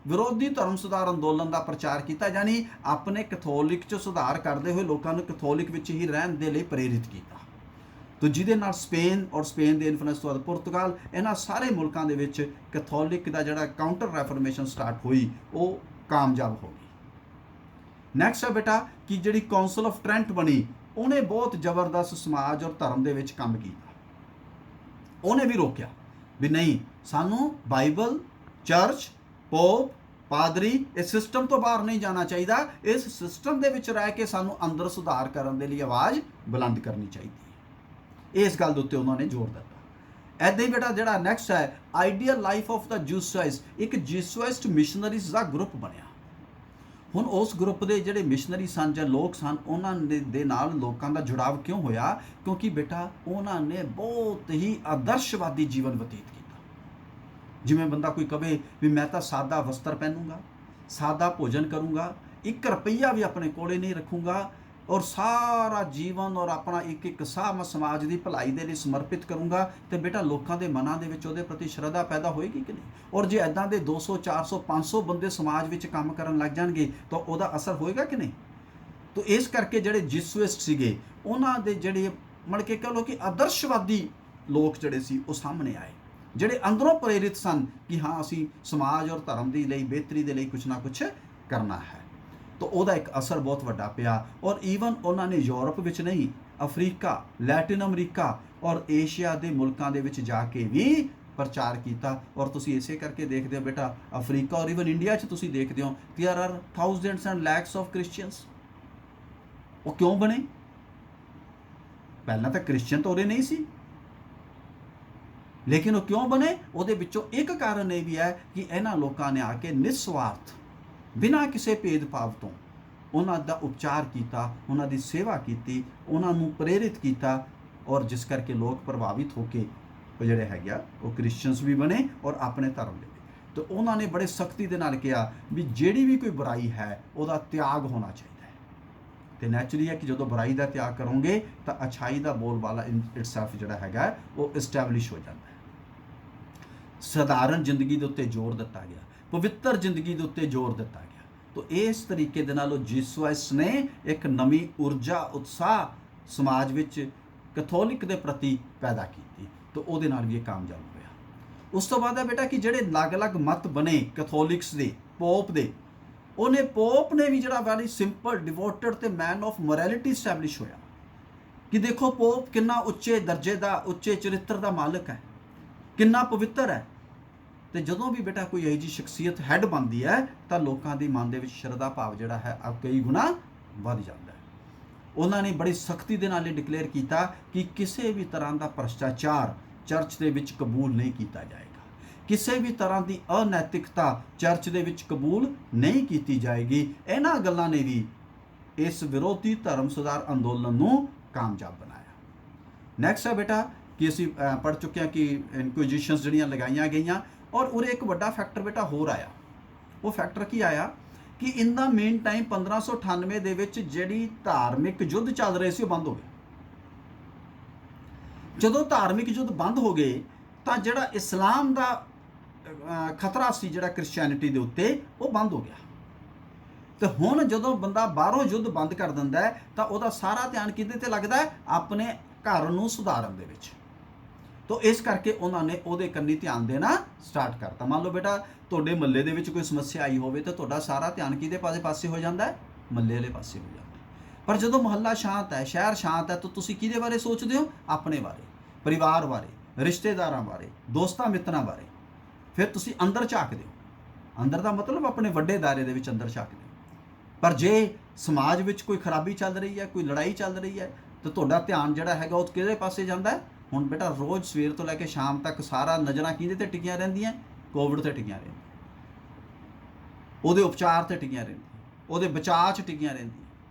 विरोधी धर्म सुधार अंदोलन का प्रचार किया, यानी अपने कैथोलिक च सुधार करते हुए लोगों को कैथोलिक विच ही रहने के लिए प्रेरित किया। तो ਜਿਹਦੇ ਨਾਲ ਸਪੇਨ ਔਰ ਸਪੇਨ ਦੇ ਇਨਫਲੂਐਂਸ ਤੋਂ ਬਾਅਦ ਪੁਰਤਗਾਲ, ਇਹਨਾਂ ਸਾਰੇ ਮੁਲਕਾਂ ਦੇ ਵਿੱਚ ਕੈਥੋਲਿਕ ਦਾ ਜਿਹੜਾ ਕਾਊਂਟਰ ਰੈਫਰਮੇਸ਼ਨ ਸਟਾਰਟ ਹੋਈ ਉਹ ਕਾਮਯਾਬ ਹੋ ਗਈ। ਨੈਕਸਟ ਹੈ ਬੇਟਾ ਕਿ ਜਿਹੜੀ ਕਾਉਂਸਲ ਆਫ ਟ੍ਰੈਂਟ ਬਣੀ, ਉਹਨੇ ਬਹੁਤ ਜ਼ਬਰਦਸਤ ਸਮਾਜ ਔਰ ਧਰਮ ਦੇ ਵਿੱਚ ਕੰਮ ਕੀਤਾ। ਉਹਨੇ ਵੀ ਰੋਕਿਆ ਵੀ ਨਹੀਂ, ਸਾਨੂੰ ਬਾਈਬਲ, ਚਰਚ, ਪੋਪ, ਪਾਦਰੀ ਇਸ ਸਿਸਟਮ ਤੋਂ ਬਾਹਰ ਨਹੀਂ ਜਾਣਾ ਚਾਹੀਦਾ। ਇਸ ਸਿਸਟਮ ਦੇ ਵਿੱਚ ਰਹਿ ਕੇ ਸਾਨੂੰ ਅੰਦਰ ਸੁਧਾਰ ਕਰਨ ਦੇ ਲਈ ਆਵਾਜ਼ ਬੁਲੰਦ ਕਰਨੀ ਚਾਹੀਦੀ ਹੈ। ਇਸ ਗੱਲ ਦੇ ਉੱਤੇ ਉਹਨਾਂ ਨੇ ਜ਼ੋਰ ਦਿੱਤਾ। ਇੱਦਾਂ ਹੀ ਬੇਟਾ ਜਿਹੜਾ ਨੈਕਸਟ ਹੈ ਆਈਡੀਅਲ ਲਾਈਫ ਆਫ ਦਾ ਜੂਸੁਆਇਸ, ਇੱਕ ਜੀਸੁਆਇਸਟ ਮਿਸ਼ਨਰੀਜ਼ ਦਾ ਗਰੁੱਪ ਬਣਿਆ। ਹੁਣ ਉਸ ਗਰੁੱਪ ਦੇ ਜਿਹੜੇ ਮਿਸ਼ਨਰੀ ਸਨ ਜਾਂ ਲੋਕ ਸਨ, ਉਹਨਾਂ ਦੇ ਨਾਲ ਲੋਕਾਂ ਦਾ ਜੁੜਾਵ ਕਿਉਂ ਹੋਇਆ? ਕਿਉਂਕਿ ਬੇਟਾ ਉਹਨਾਂ ਨੇ ਬਹੁਤ ਹੀ ਆਦਰਸ਼ਵਾਦੀ ਜੀਵਨ ਬਤੀਤ ਕੀਤਾ। ਜਿਵੇਂ ਬੰਦਾ ਕੋਈ ਕਵੇ ਵੀ ਮੈਂ ਤਾਂ ਸਾਦਾ ਵਸਤਰ ਪਹਿਨੂੰਗਾ, ਸਾਦਾ ਭੋਜਨ ਕਰੂੰਗਾ, 1 ਰੁਪਈਆ ਵੀ ਆਪਣੇ ਕੋਲੇ ਨਹੀਂ ਰੱਖੂੰਗਾ, ਔਰ ਸਾਰਾ ਜੀਵਨ ਔਰ ਆਪਣਾ ਇੱਕ ਸਾਹ ਮੈਂ ਸਮਾਜ ਦੀ ਭਲਾਈ ਦੇ ਲਈ ਸਮਰਪਿਤ ਕਰੂੰਗਾ, ਤੇ ਬੇਟਾ ਲੋਕਾਂ ਦੇ ਮਨਾਂ ਦੇ ਵਿੱਚ ਉਹਦੇ ਪ੍ਰਤੀ ਸ਼ਰਧਾ ਪੈਦਾ ਹੋਏਗੀ ਕਿ ਨਹੀਂ? ਔਰ ਜੇ ਇੱਦਾਂ ਦੇ 200, 400, 500 ਬੰਦੇ ਸਮਾਜ ਵਿੱਚ ਕੰਮ ਕਰਨ ਲੱਗ ਜਾਣਗੇ ਤਾਂ ਉਹਦਾ ਅਸਰ ਹੋਏਗਾ ਕਿ ਨਹੀਂ? ਤਾਂ ਇਸ ਕਰਕੇ ਜਿਹੜੇ ਜਿਸੂਇਸਟ ਸੀਗੇ, ਉਹਨਾਂ ਦੇ ਜਿਹੜੇ ਮੜ ਕੇ ਕਹ ਲਓ ਕਿ ਆਦਰਸ਼ਵਾਦੀ ਲੋਕ ਜਿਹੜੇ ਸੀ ਉਹ ਸਾਹਮਣੇ ਆਏ, ਜਿਹੜੇ ਅੰਦਰੋਂ ਪ੍ਰੇਰਿਤ ਸਨ ਕਿ ਹਾਂ ਅਸੀਂ ਸਮਾਜ ਔਰ ਧਰਮ ਦੇ ਲਈ ਬਿਹਤਰੀ ਦੇ ਲਈ ਕੁਛ ਨਾ ਕੁਛ ਕਰਨਾ ਹੈ। ਤਾਂ ਉਹਦਾ ਇੱਕ ਅਸਰ ਬਹੁਤ ਵੱਡਾ ਪਿਆ। ਔਰ ਈਵਨ ਉਹਨਾਂ ਨੇ ਯੂਰਪ ਵਿੱਚ ਨਹੀਂ, ਅਫਰੀਕਾ, ਲੈਟਿਨ ਅਮਰੀਕਾ ਔਰ ਏਸ਼ੀਆ ਦੇ ਮੁਲਕਾਂ ਦੇ ਵਿੱਚ ਜਾ ਕੇ ਵੀ ਪ੍ਰਚਾਰ ਕੀਤਾ। ਔਰ ਤੁਸੀਂ ਇਸੇ ਕਰਕੇ ਦੇਖਦੇ ਹੋ ਬੇਟਾ ਅਫਰੀਕਾ ਔਰ ਈਵਨ ਇੰਡੀਆ 'ਚ ਤੁਸੀਂ ਦੇਖਦੇ ਹੋ there are thousands and lakhs of Christians. ਉਹ ਕਿਉਂ ਬਣੇ? ਪਹਿਲਾਂ ਤਾਂ ਕ੍ਰਿਸਚੀਅਨ ਤਾਂ ਉਰੇ ਨਹੀਂ ਸੀ, ਲੇਕਿਨ ਉਹ ਕਿਉਂ ਬਣੇ? ਉਹਦੇ ਵਿੱਚੋਂ ਇੱਕ ਕਾਰਨ ਇਹ ਵੀ ਹੈ ਕਿ ਇਹਨਾਂ ਲੋਕਾਂ ਨੇ ਆ ਕੇ ਨਿਸਵਾਰਥ, ਬਿਨਾਂ ਕਿਸੇ ਭੇਦਭਾਵ ਤੋਂ ਉਹਨਾਂ ਦਾ ਉਪਚਾਰ ਕੀਤਾ, ਉਹਨਾਂ ਦੀ ਸੇਵਾ ਕੀਤੀ, ਉਹਨਾਂ ਨੂੰ ਪ੍ਰੇਰਿਤ ਕੀਤਾ, ਔਰ ਜਿਸ ਕਰਕੇ ਲੋਕ ਪ੍ਰਭਾਵਿਤ ਹੋ ਕੇ ਉਹ ਜਿਹੜੇ ਹੈਗੇ ਆ ਉਹ ਕ੍ਰਿਸਚੀਅਨਸ ਵੀ ਬਣੇ ਔਰ ਆਪਣੇ ਧਰਮ ਦੇ ਵੀ। ਤਾਂ ਉਹਨਾਂ ਨੇ ਬੜੇ ਸਖਤੀ ਦੇ ਨਾਲ ਕਿਹਾ ਵੀ ਜਿਹੜੀ ਵੀ ਕੋਈ ਬੁਰਾਈ ਹੈ ਉਹਦਾ ਤਿਆਗ ਹੋਣਾ ਚਾਹੀਦਾ ਹੈ। ਤੇ ਨੈਚੁਰਲੀ ਹੈ ਕਿ ਜਦੋਂ ਬੁਰਾਈ ਦਾ ਤਿਆਗ ਕਰੋਗੇ ਤਾਂ ਅੱਛਾਈ ਦਾ ਬੋਲਬਾਲਾ ਇਟਸੈਲਫ ਜਿਹੜਾ ਹੈਗਾ ਉਹ ਇਸਟੈਬਲਿਸ਼ ਹੋ ਜਾਂਦਾ ਹੈ। ਸਧਾਰਨ ਜ਼ਿੰਦਗੀ ਦੇ ਉੱਤੇ ਜ਼ੋਰ ਦਿੱਤਾ ਗਿਆ, ਪਵਿੱਤਰ ਜ਼ਿੰਦਗੀ ਦੇ ਉੱਤੇ ਜ਼ੋਰ ਦਿੱਤਾ ਗਿਆ। ਤਾਂ ਇਸ ਤਰੀਕੇ ਦੇ ਨਾਲ ਉਹ ਜਿਸੂਸ ਨੇ ਇੱਕ ਨਵੀਂ ਊਰਜਾ, ਉਤਸ਼ਾਹ ਸਮਾਜ ਵਿੱਚ ਕੈਥੋਲਿਕ ਦੇ ਪ੍ਰਤੀ ਪੈਦਾ ਕੀਤੀ। ਤਾਂ ਉਹਦੇ ਨਾਲ ਵੀ ਇਹ ਕਾਮਯਾਬ ਹੋਇਆ। ਉਸ ਤੋਂ ਬਾਅਦ ਹੈ ਬੇਟਾ ਕਿ ਜਿਹੜੇ ਅਲੱਗ-ਅਲੱਗ ਮਤ ਬਣੇ ਕੈਥੋਲਿਕਸ ਦੇ, ਪੋਪ ਦੇ, ਪੋਪ ਨੇ ਵੀ ਜਿਹੜਾ ਵੈਰੀ ਸਿੰਪਲ, ਡਿਵੋਟਡ ਤੇ ਮੈਨ ਆਫ ਮੋਰੈਲਿਟੀ ਸਟੈਬਲਿਸ਼ ਹੋਇਆ ਕਿ ਦੇਖੋ ਪੋਪ ਕਿੰਨਾ ਉੱਚੇ ਦਰਜੇ ਦਾ, ਉੱਚੇ ਚਰਿੱਤਰ ਦਾ ਮਾਲਕ ਹੈ, ਕਿੰਨਾ ਪਵਿੱਤਰ ਹੈ। ਤੇ ਜਦੋਂ ਵੀ ਬੇਟਾ ਕੋਈ ਇਹੋ ਜਿਹੀ ਸ਼ਖਸੀਅਤ ਹੈੱਡ ਬਣਦੀ ਹੈ ਤਾਂ ਲੋਕਾਂ ਦੇ ਮਨ ਦੇ ਵਿੱਚ ਸ਼ਰਧਾ ਭਾਵ ਜਿਹੜਾ ਹੈ ਆ ਕਈ ਗੁਣਾ ਵੱਧ ਜਾਂਦਾ ਹੈ। ਉਹਨਾਂ ਨੇ ਬੜੀ ਸਖਤੀ ਦੇ ਨਾਲ ਇਹ ਡਿਕਲੇਅਰ ਕੀਤਾ ਕਿ ਕਿਸੇ ਵੀ ਤਰ੍ਹਾਂ ਦਾ ਭ੍ਰਸ਼ਟਾਚਾਰ ਚਰਚ ਦੇ ਵਿੱਚ ਕਬੂਲ ਨਹੀਂ ਕੀਤਾ ਜਾਏਗਾ, ਕਿਸੇ ਵੀ ਤਰ੍ਹਾਂ ਦੀ ਅਨੈਤਿਕਤਾ ਚਰਚ ਦੇ ਵਿੱਚ ਕਬੂਲ ਨਹੀਂ ਕੀਤੀ ਜਾਏਗੀ। ਇਹਨਾਂ ਗੱਲਾਂ ਨੇ ਵੀ ਇਸ ਵਿਰੋਧੀ ਧਰਮ ਸੁਧਾਰ ਅੰਦੋਲਨ ਨੂੰ ਕਾਮਯਾਬ ਬਣਾਇਆ। ਨੈਕਸਟ ਹੈ ਬੇਟਾ ਕਿ ਅਸੀਂ ਪੜ੍ਹ ਚੁੱਕੇ ਹਾਂ ਕਿ ਇਨਕੁਇਜ਼ੀਸ਼ਨਸ ਜਿਹੜੀਆਂ ਲਗਾਈਆਂ ਗਈਆਂ, ਔਰ ਉਰੇ ਇੱਕ ਵੱਡਾ ਫੈਕਟਰ ਬੇਟਾ ਹੋਰ ਆਇਆ। ਉਹ ਫੈਕਟਰ ਕੀ ਆਇਆ ਕਿ ਇਨ ਦਾ ਮੇਨ ਟਾਈਮ 1598 ਦੇ ਵਿੱਚ ਜਿਹੜੀ ਧਾਰਮਿਕ ਯੁੱਧ ਚੱਲ ਰਹੇ ਸੀ ਉਹ ਬੰਦ ਹੋ ਗਏ। ਜਦੋਂ ਧਾਰਮਿਕ ਯੁੱਧ ਬੰਦ ਹੋ ਗਏ ਤਾਂ ਜਿਹੜਾ ਇਸਲਾਮ ਦਾ ਖਤਰਾ ਸੀ ਜਿਹੜਾ ਕ੍ਰਿਸਚੀਅਨਿਟੀ ਦੇ ਉੱਤੇ, ਉਹ ਬੰਦ ਹੋ ਗਿਆ। ਤੇ ਹੁਣ ਜਦੋਂ ਬੰਦਾ ਬਾਹਰੋਂ ਯੁੱਧ ਬੰਦ ਕਰ ਦਿੰਦਾ ਹੈ ਤਾਂ ਉਹਦਾ ਸਾਰਾ ਧਿਆਨ ਕਿਹਦੇ ਤੇ ਲੱਗਦਾ ਹੈ? ਆਪਣੇ ਘਰ ਨੂੰ ਸੁਧਾਰਨ ਦੇ ਵਿੱਚ। ਤਾਂ ਇਸ ਕਰਕੇ ਉਹਨਾਂ ਨੇ ਉਹਦੇ ਕੰਨੀ ਧਿਆਨ ਦੇਣਾ ਸਟਾਰਟ ਕਰਤਾ। ਮੰਨ ਲਓ ਬੇਟਾ ਤੁਹਾਡੇ ਮਹੱਲੇ ਦੇ ਵਿੱਚ ਕੋਈ ਸਮੱਸਿਆ ਆਈ ਹੋਵੇ ਤਾਂ ਤੁਹਾਡਾ ਸਾਰਾ ਧਿਆਨ ਕਿਹਦੇ ਪਾਸੇ ਹੋ ਜਾਂਦਾ ਹੈ? ਮਹੱਲੇ ਵਾਲੇ ਪਾਸੇ ਹੋ ਜਾਂਦਾ। ਪਰ ਜਦੋਂ ਮੁਹੱਲਾ ਸ਼ਾਂਤ ਹੈ, ਸ਼ਹਿਰ ਸ਼ਾਂਤ ਹੈ, ਤਾਂ ਤੁਸੀਂ ਕਿਹਦੇ ਬਾਰੇ ਸੋਚਦੇ ਹੋ? ਆਪਣੇ ਬਾਰੇ, ਪਰਿਵਾਰ ਬਾਰੇ, ਰਿਸ਼ਤੇਦਾਰਾਂ ਬਾਰੇ, ਦੋਸਤਾਂ ਮਿੱਤਰਾਂ ਬਾਰੇ। ਫਿਰ ਤੁਸੀਂ ਅੰਦਰ ਝਾਕਦੇ ਹੋ। ਅੰਦਰ ਦਾ ਮਤਲਬ ਆਪਣੇ ਵੱਡੇ ਦਾਇਰੇ ਦੇ ਵਿੱਚ ਅੰਦਰ ਝਾਕਦੇ ਹੋ। ਪਰ ਜੇ ਸਮਾਜ ਵਿੱਚ ਕੋਈ ਖਰਾਬੀ ਚੱਲ ਰਹੀ ਹੈ, ਕੋਈ ਲੜਾਈ ਚੱਲ ਰਹੀ ਹੈ, ਤਾਂ ਤੁਹਾਡਾ ਧਿਆਨ ਜਿਹੜਾ ਹੈਗਾ ਉਹ ਕਿਹਦੇ ਪਾਸੇ ਜਾਂਦਾ ਹੈ? ਹੁਣ ਬੇਟਾ ਰੋਜ਼ ਸਵੇਰ ਤੋਂ ਲੈ ਕੇ ਸ਼ਾਮ ਤੱਕ ਸਾਰਾ ਨਜ਼ਰਾਂ ਕਿਹਦੇ ਤੇ ਟਿਕੀਆਂ ਰਹਿੰਦੀਆਂ? ਕੋਵਿਡ ਤੇ ਟਿਕੀਆਂ ਰਹਿੰਦੀਆਂ, ਉਹਦੇ ਉਪਚਾਰ ਤੇ ਟਿਕੀਆਂ ਰਹਿੰਦੀਆਂ, ਉਹਦੇ ਬਚਾਅ 'ਚ ਟਿਕੀਆਂ ਰਹਿੰਦੀਆਂ,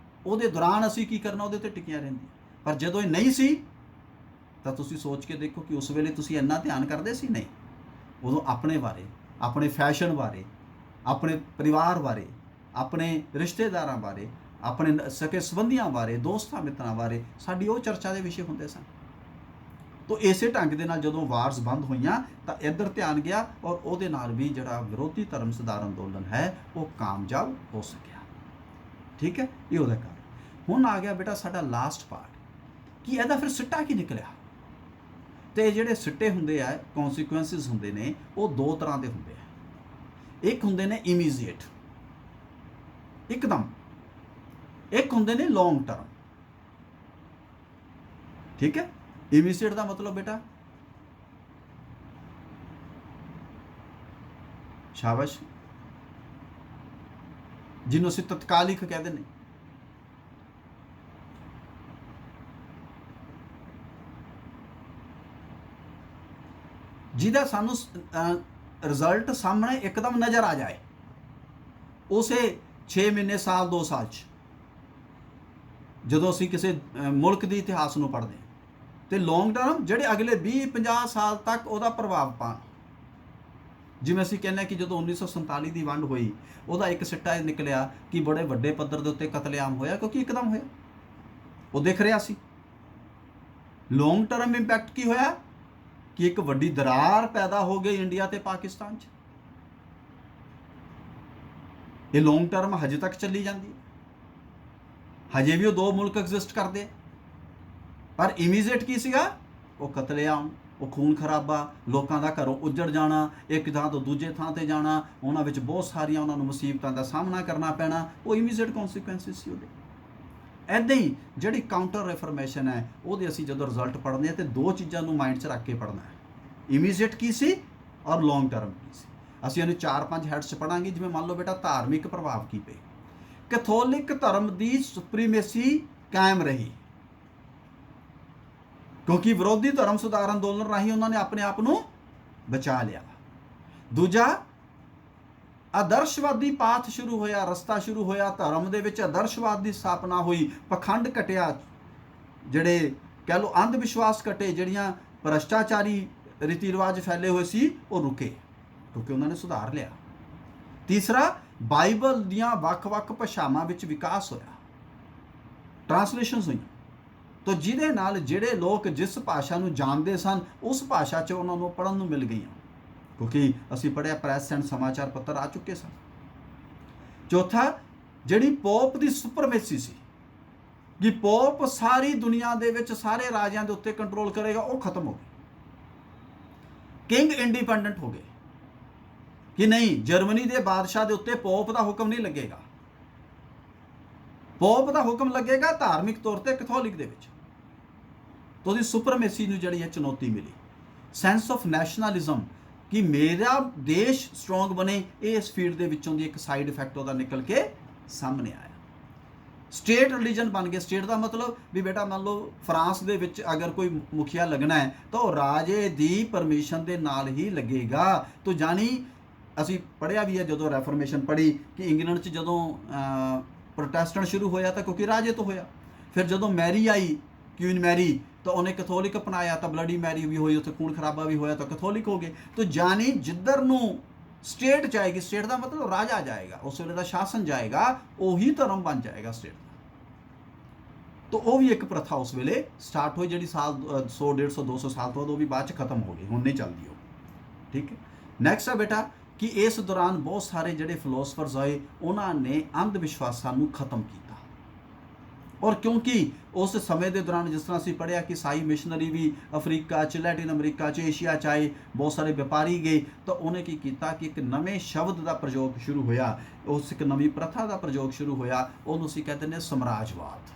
ਉਹਦੇ ਦੌਰਾਨ ਅਸੀਂ ਕੀ ਕਰਨਾ ਉਹਦੇ ਤੇ ਟਿਕੀਆਂ ਰਹਿੰਦੀਆਂ। ਪਰ ਜਦੋਂ ਇਹ ਨਹੀਂ ਸੀ ਤਾਂ ਤੁਸੀਂ ਸੋਚ ਕੇ ਦੇਖੋ ਕਿ ਉਸ ਵੇਲੇ ਤੁਸੀਂ ਇੰਨਾ ਧਿਆਨ ਕਰਦੇ ਸੀ? ਨਹੀਂ। ਉਦੋਂ ਆਪਣੇ ਬਾਰੇ, ਆਪਣੇ ਫੈਸ਼ਨ ਬਾਰੇ, ਆਪਣੇ ਪਰਿਵਾਰ ਬਾਰੇ, ਆਪਣੇ ਰਿਸ਼ਤੇਦਾਰਾਂ ਬਾਰੇ, ਆਪਣੇ ਸਕੇ ਸੰਬੰਧੀਆਂ ਬਾਰੇ, ਦੋਸਤਾਂ ਮਿੱਤਰਾਂ ਬਾਰੇ ਸਾਡੀ ਉਹ ਚਰਚਾ ਦੇ ਵਿਸ਼ੇ ਹੁੰਦੇ ਸਨ। ਤਾਂ ਇਸੇ ਢੰਗ ਦੇ ਨਾਲ ਜਦੋਂ ਵਾਰਸ ਬੰਦ ਹੋਈਆਂ ਤਾਂ ਇੱਧਰ ਧਿਆਨ ਗਿਆ, ਔਰ ਉਹਦੇ ਨਾਲ ਵੀ ਜਿਹੜਾ ਵਿਰੋਧੀ ਧਰਮ ਸੁਧਾਰ ਅੰਦੋਲਨ ਹੈ ਉਹ ਕਾਮਯਾਬ ਹੋ ਸਕਿਆ। ਠੀਕ ਹੈ, ਇਹ ਉਹਦਾ ਕਾਰਨ। ਹੁਣ ਆ ਗਿਆ ਬੇਟਾ ਸਾਡਾ ਲਾਸਟ ਪਾਰਟ ਕਿ ਇਹਦਾ ਫਿਰ ਸਿੱਟਾ ਕੀ ਨਿਕਲਿਆ। ਤੇ ਜਿਹੜੇ ਸਿੱਟੇ ਹੁੰਦੇ ਆ, ਕੌਨਸੀਕੁਐਂਸਿਸ ਹੁੰਦੇ ਨੇ, ਉਹ ਦੋ ਤਰ੍ਹਾਂ ਦੇ ਹੁੰਦੇ ਆ। ਇੱਕ ਹੁੰਦੇ ਨੇ ਇਮੀਡੀਏਟ, ਇੱਕਦਮ ਇੱਕ ਹੁੰਦੇ ਨੇ ਲੌਂਗ ਟਰਮ। ਠੀਕ ਹੈ। ਇਮੀਡੀਏਟ ਦਾ ਮਤਲਬ ਬੇਟਾ, ਸ਼ਾਬਾਸ਼, ਜਿਹਨੂੰ ਅਸੀਂ ਤਤਕਾਲਿਕ ਕਹਿੰਦੇ ਨੇ। ਜਿਹਦਾ ਸਾਨੂੰ ਰਿਜ਼ਲਟ ਸਾਹਮਣੇ ਇੱਕਦਮ ਨਜ਼ਰ ਆ ਜਾਏ ਉਸੇ 6 ਮਹੀਨੇ, ਸਾਲ, 2 ਸਾਲ 'ਚ, ਜਦੋਂ ਅਸੀਂ ਕਿਸੇ ਮੁਲਕ ਦੇ ਇਤਿਹਾਸ ਨੂੰ ਪੜ੍ਹਦੇ ਹਾਂ। ਤੇ ਲੌਂਗ ਟਰਮ ਜਿਹੜੇ ਅਗਲੇ 20-50 ਸਾਲ ਤੱਕ ਉਹਦਾ ਪ੍ਰਭਾਵ ਪਾਣ। ਜਿਵੇਂ ਅਸੀਂ ਕਹਿੰਦੇ ਕਿ ਜਦੋਂ 1947 ਦੀ ਵੰਡ ਹੋਈ, ਉਹਦਾ ਇੱਕ ਸਿੱਟਾ ਇਹ ਨਿਕਲਿਆ ਕਿ ਬੜੇ ਵੱਡੇ ਪੱਧਰ ਦੇ ਉੱਤੇ ਕਤਲੇਆਮ ਹੋਇਆ, ਕਿਉਂਕਿ ਇੱਕਦਮ ਹੋਇਆ, ਉਹ ਦਿਖ ਰਿਹਾ ਸੀ। ਲੌਂਗ ਟਰਮ ਇੰਪੈਕਟ ਕੀ ਹੋਇਆ ਕਿ ਇੱਕ ਵੱਡੀ ਦਰਾਰ ਪੈਦਾ ਹੋ ਗਈ ਇੰਡੀਆ ਤੇ ਪਾਕਿਸਤਾਨ 'ਚ। ਇਹ ਲੌਂਗ ਟਰਮ ਹਜੇ ਤੱਕ ਚੱਲੀ ਜਾਂਦੀ ਹੈ, ਹਜੇ ਵੀ ਉਹ ਦੋ ਮੁਲਕ ਐਗਜ਼ਿਸਟ ਕਰਦੇ। ਪਰ ਇਮੀਡੀਏਟ ਕੀ ਸੀਗਾ? ਉਹ ਕਤਲੇਆਮ, ਉਹ ਖੂਨ ਖਰਾਬਾ, ਲੋਕਾਂ ਦਾ ਘਰੋਂ ਉੱਜੜ ਜਾਣਾ, ਇੱਕ ਥਾਂ ਤੋਂ ਦੂਜੇ ਥਾਂ ਤੇ ਜਾਣਾ, ਉਹਨਾਂ ਵਿੱਚ ਬਹੁਤ ਸਾਰੀਆਂ ਉਹਨਾਂ ਨੂੰ ਮੁਸੀਬਤਾਂ ਦਾ ਸਾਹਮਣਾ ਕਰਨਾ ਪੈਣਾ। ਉਹ ਇਮੀਡੀਏਟ ਕੌਨਸੀਕੁਐਂਸਿਸ ਸੀ ਉਹਦੇ। ਇੱਦਾਂ ਹੀ ਜਿਹੜੀ ਕਾਊਂਟਰ ਰਿਫਰਮੇਸ਼ਨ ਹੈ, ਉਹਦੇ ਅਸੀਂ ਜਦੋਂ ਰਿਜ਼ਲਟ ਪੜ੍ਹਦੇ ਹਾਂ ਤੇ ਦੋ ਚੀਜ਼ਾਂ ਨੂੰ ਮਾਈਂਡ 'ਚ ਰੱਖ ਕੇ ਪੜ੍ਹਨਾ ਹੈ, ਇਮੀਡੀਏਟ ਕੀ ਸੀ ਔਰ ਲੌਂਗ ਟਰਮ ਕੀ ਸੀ। ਅਸੀਂ ਇਹਨੂੰ 4-5 ਹੈਡਸ 'ਚ ਪੜ੍ਹਾਂਗੇ। ਜਿਵੇਂ ਮੰਨ ਲਓ ਬੇਟਾ, ਧਾਰਮਿਕ ਪ੍ਰਭਾਵ ਕੀ ਪਏ। ਕੈਥੋਲਿਕ ਧਰਮ ਦੀ ਸੁਪਰੀਮੇਸੀ ਕਾਇਮ ਰਹੀ, ਕਿਉਂਕਿ ਵਿਰੋਧੀ ਧਰਮ ਸੁਧਾਰ ਅੰਦੋਲਨ ਰਾਹੀਂ ਉਹਨਾਂ ਨੇ ਆਪਣੇ ਆਪ ਨੂੰ ਬਚਾ ਲਿਆ। ਦੂਜਾ, ਆਦਰਸ਼ਵਾਦੀ ਪਾਥ ਸ਼ੁਰੂ ਹੋਇਆ, ਰਸਤਾ ਸ਼ੁਰੂ ਹੋਇਆ, ਧਰਮ ਦੇ ਵਿੱਚ ਆਦਰਸ਼ਵਾਦ ਦੀ ਸਥਾਪਨਾ ਹੋਈ, ਪਖੰਡ ਘਟਿਆ, ਜਿਹੜੇ ਕਹਿ ਲਓ ਅੰਧ ਵਿਸ਼ਵਾਸ ਘਟੇ, ਜਿਹੜੀਆਂ ਭ੍ਰਸ਼ਟਾਚਾਰੀ ਰੀਤੀ ਰਿਵਾਜ ਫੈਲੇ ਹੋਏ ਸੀ ਉਹ ਰੁਕੇ, ਕਿਉਂਕਿ ਉਹਨਾਂ ਨੇ ਸੁਧਾਰ ਲਿਆ। ਤੀਸਰਾ, ਬਾਈਬਲ ਦੀਆਂ ਵੱਖ-ਵੱਖ ਭਾਸ਼ਾਵਾਂ ਵਿੱਚ ਵਿਕਾਸ ਹੋਇਆ, ਟ੍ਰਾਂਸਲੇਸ਼ਨਸ ਹੋਈਆਂ, ਤਾਂ ਜਿਹਦੇ ਨਾਲ ਜਿਹੜੇ ਲੋਕ ਜਿਸ ਭਾਸ਼ਾ ਨੂੰ ਜਾਣਦੇ ਸਨ ਉਸ ਭਾਸ਼ਾ 'ਚ ਉਹਨਾਂ ਨੂੰ ਪੜ੍ਹਨ ਨੂੰ ਮਿਲ ਗਈਆਂ, ਕਿਉਂਕਿ ਅਸੀਂ ਪੜ੍ਹਿਆ ਪ੍ਰੈਸ ਐਂਡ ਸਮਾਚਾਰ ਪੱਤਰ ਆ ਚੁੱਕੇ ਸਨ। ਚੌਥਾ, ਜਿਹੜੀ ਪੋਪ ਦੀ ਸੁਪਰਮੇਸੀ ਸੀ ਕਿ ਪੋਪ ਸਾਰੀ ਦੁਨੀਆ ਦੇ ਵਿੱਚ ਸਾਰੇ ਰਾਜਿਆਂ ਦੇ ਉੱਤੇ ਕੰਟਰੋਲ ਕਰੇਗਾ, ਉਹ ਖਤਮ ਹੋ ਗਈ। ਕਿੰਗ ਇੰਡੀਪੈਂਡੈਂਟ ਹੋ ਗਏ ਕਿ ਨਹੀਂ, ਜਰਮਨੀ ਦੇ ਬਾਦਸ਼ਾਹ ਦੇ ਉੱਤੇ ਪੋਪ ਦਾ ਹੁਕਮ ਨਹੀਂ ਲੱਗੇਗਾ, ਪੋਪ ਦਾ ਹੁਕਮ ਲੱਗੇਗਾ ਧਾਰਮਿਕ ਤੌਰ ਤੇ ਕੈਥੋਲਿਕ ਦੇ ਵਿੱਚ। तो ਉਹਦੀ ਸੁਪਰਮੇਸੀ ਨੂੰ ਜਿਹੜੀ ਹੈ ਚੁਣੌਤੀ ਮਿਲੀ। ਸੈਂਸ ਆਫ ਨੈਸ਼ਨਲਿਜ਼ਮ ਕਿ ਮੇਰਾ ਦੇਸ਼ ਸਟਰੋਂਗ ਬਣੇ, ਇਹ ਇਸ ਫੀਲਡ ਦੇ ਵਿੱਚੋਂ ਦੀ ਇੱਕ ਸਾਈਡ ਇਫੈਕਟ ਉਹਦਾ ਨਿਕਲ ਕੇ ਸਾਹਮਣੇ ਆਇਆ। ਸਟੇਟ ਰਿਲੀਜਨ ਬਣ ਗਏ। ਸਟੇਟ ਦਾ ਮਤਲਬ ਵੀ ਬੇਟਾ ਮੰਨ ਲਓ ਫਰਾਂਸ ਦੇ ਵਿੱਚ ਅਗਰ ਕੋਈ ਮੁਖੀਆ ਲੱਗਣਾ ਹੈ ਤਾਂ ਉਹ ਰਾਜੇ ਦੀ ਪਰਮਿਸ਼ਨ ਦੇ ਨਾਲ ਹੀ ਲੱਗੇਗਾ। ਤਾਂ ਜਾਨੀ ਅਸੀਂ ਪੜ੍ਹਿਆ ਵੀ ਹੈ ਜਦੋਂ ਰੈਫਰਮੇਸ਼ਨ ਪੜ੍ਹੀ ਕਿ ਇੰਗਲੈਂਡ 'ਚ ਜਦੋਂ ਪ੍ਰੋਟੈਸਟੈਂਟ ਸ਼ੁਰੂ ਹੋਇਆ ਤਾਂ ਕਿਉਂਕਿ ਰਾਜੇ ਤੋਂ ਹੋਇਆ। ਫਿਰ ਜਦੋਂ ਮੈਰੀ ਆਈ, क्वीन मैरी, तो उन्हें कैथोलिक अपनाया, तो ब्लडी मैरी भी हुई, उत्थे खून खराबा भी होया तो कैथोलिक हो गए। तो जानी जिधर नू स्टेट जाएगी, स्टेट का मतलब राजा जाएगा, उस वेले दा शासन जाएगा, उही धर्म बन जाएगा स्टेट का। तो वो भी एक प्रथा उस वेले स्टार्ट हुई, जी साल 100, 150, 200 साल तो वो भी बाद च खत्म हो गई, हुण नहीं चलती हो। ठीक है। नैक्सट है बेटा कि इस दौरान बहुत सारे जिहड़े फिलोसफर्स आए उन्होंने अंध विश्वासां नू खत्म किया। और क्योंकि उस समय के दौरान जिस तरह असीं पढ़िया कि ईसाई मिशनरी भी अफ्रीका च, लैटिन अमरीका च, एशिया च आए, बहुत सारे व्यापारी गए, तो उन्हें की किया कि एक नवे शब्द का प्रयोग शुरू होया, उस एक नवी प्रथा का प्रयोग शुरू होया, उन्होंने असीं कहते हैं साम्राजवाद।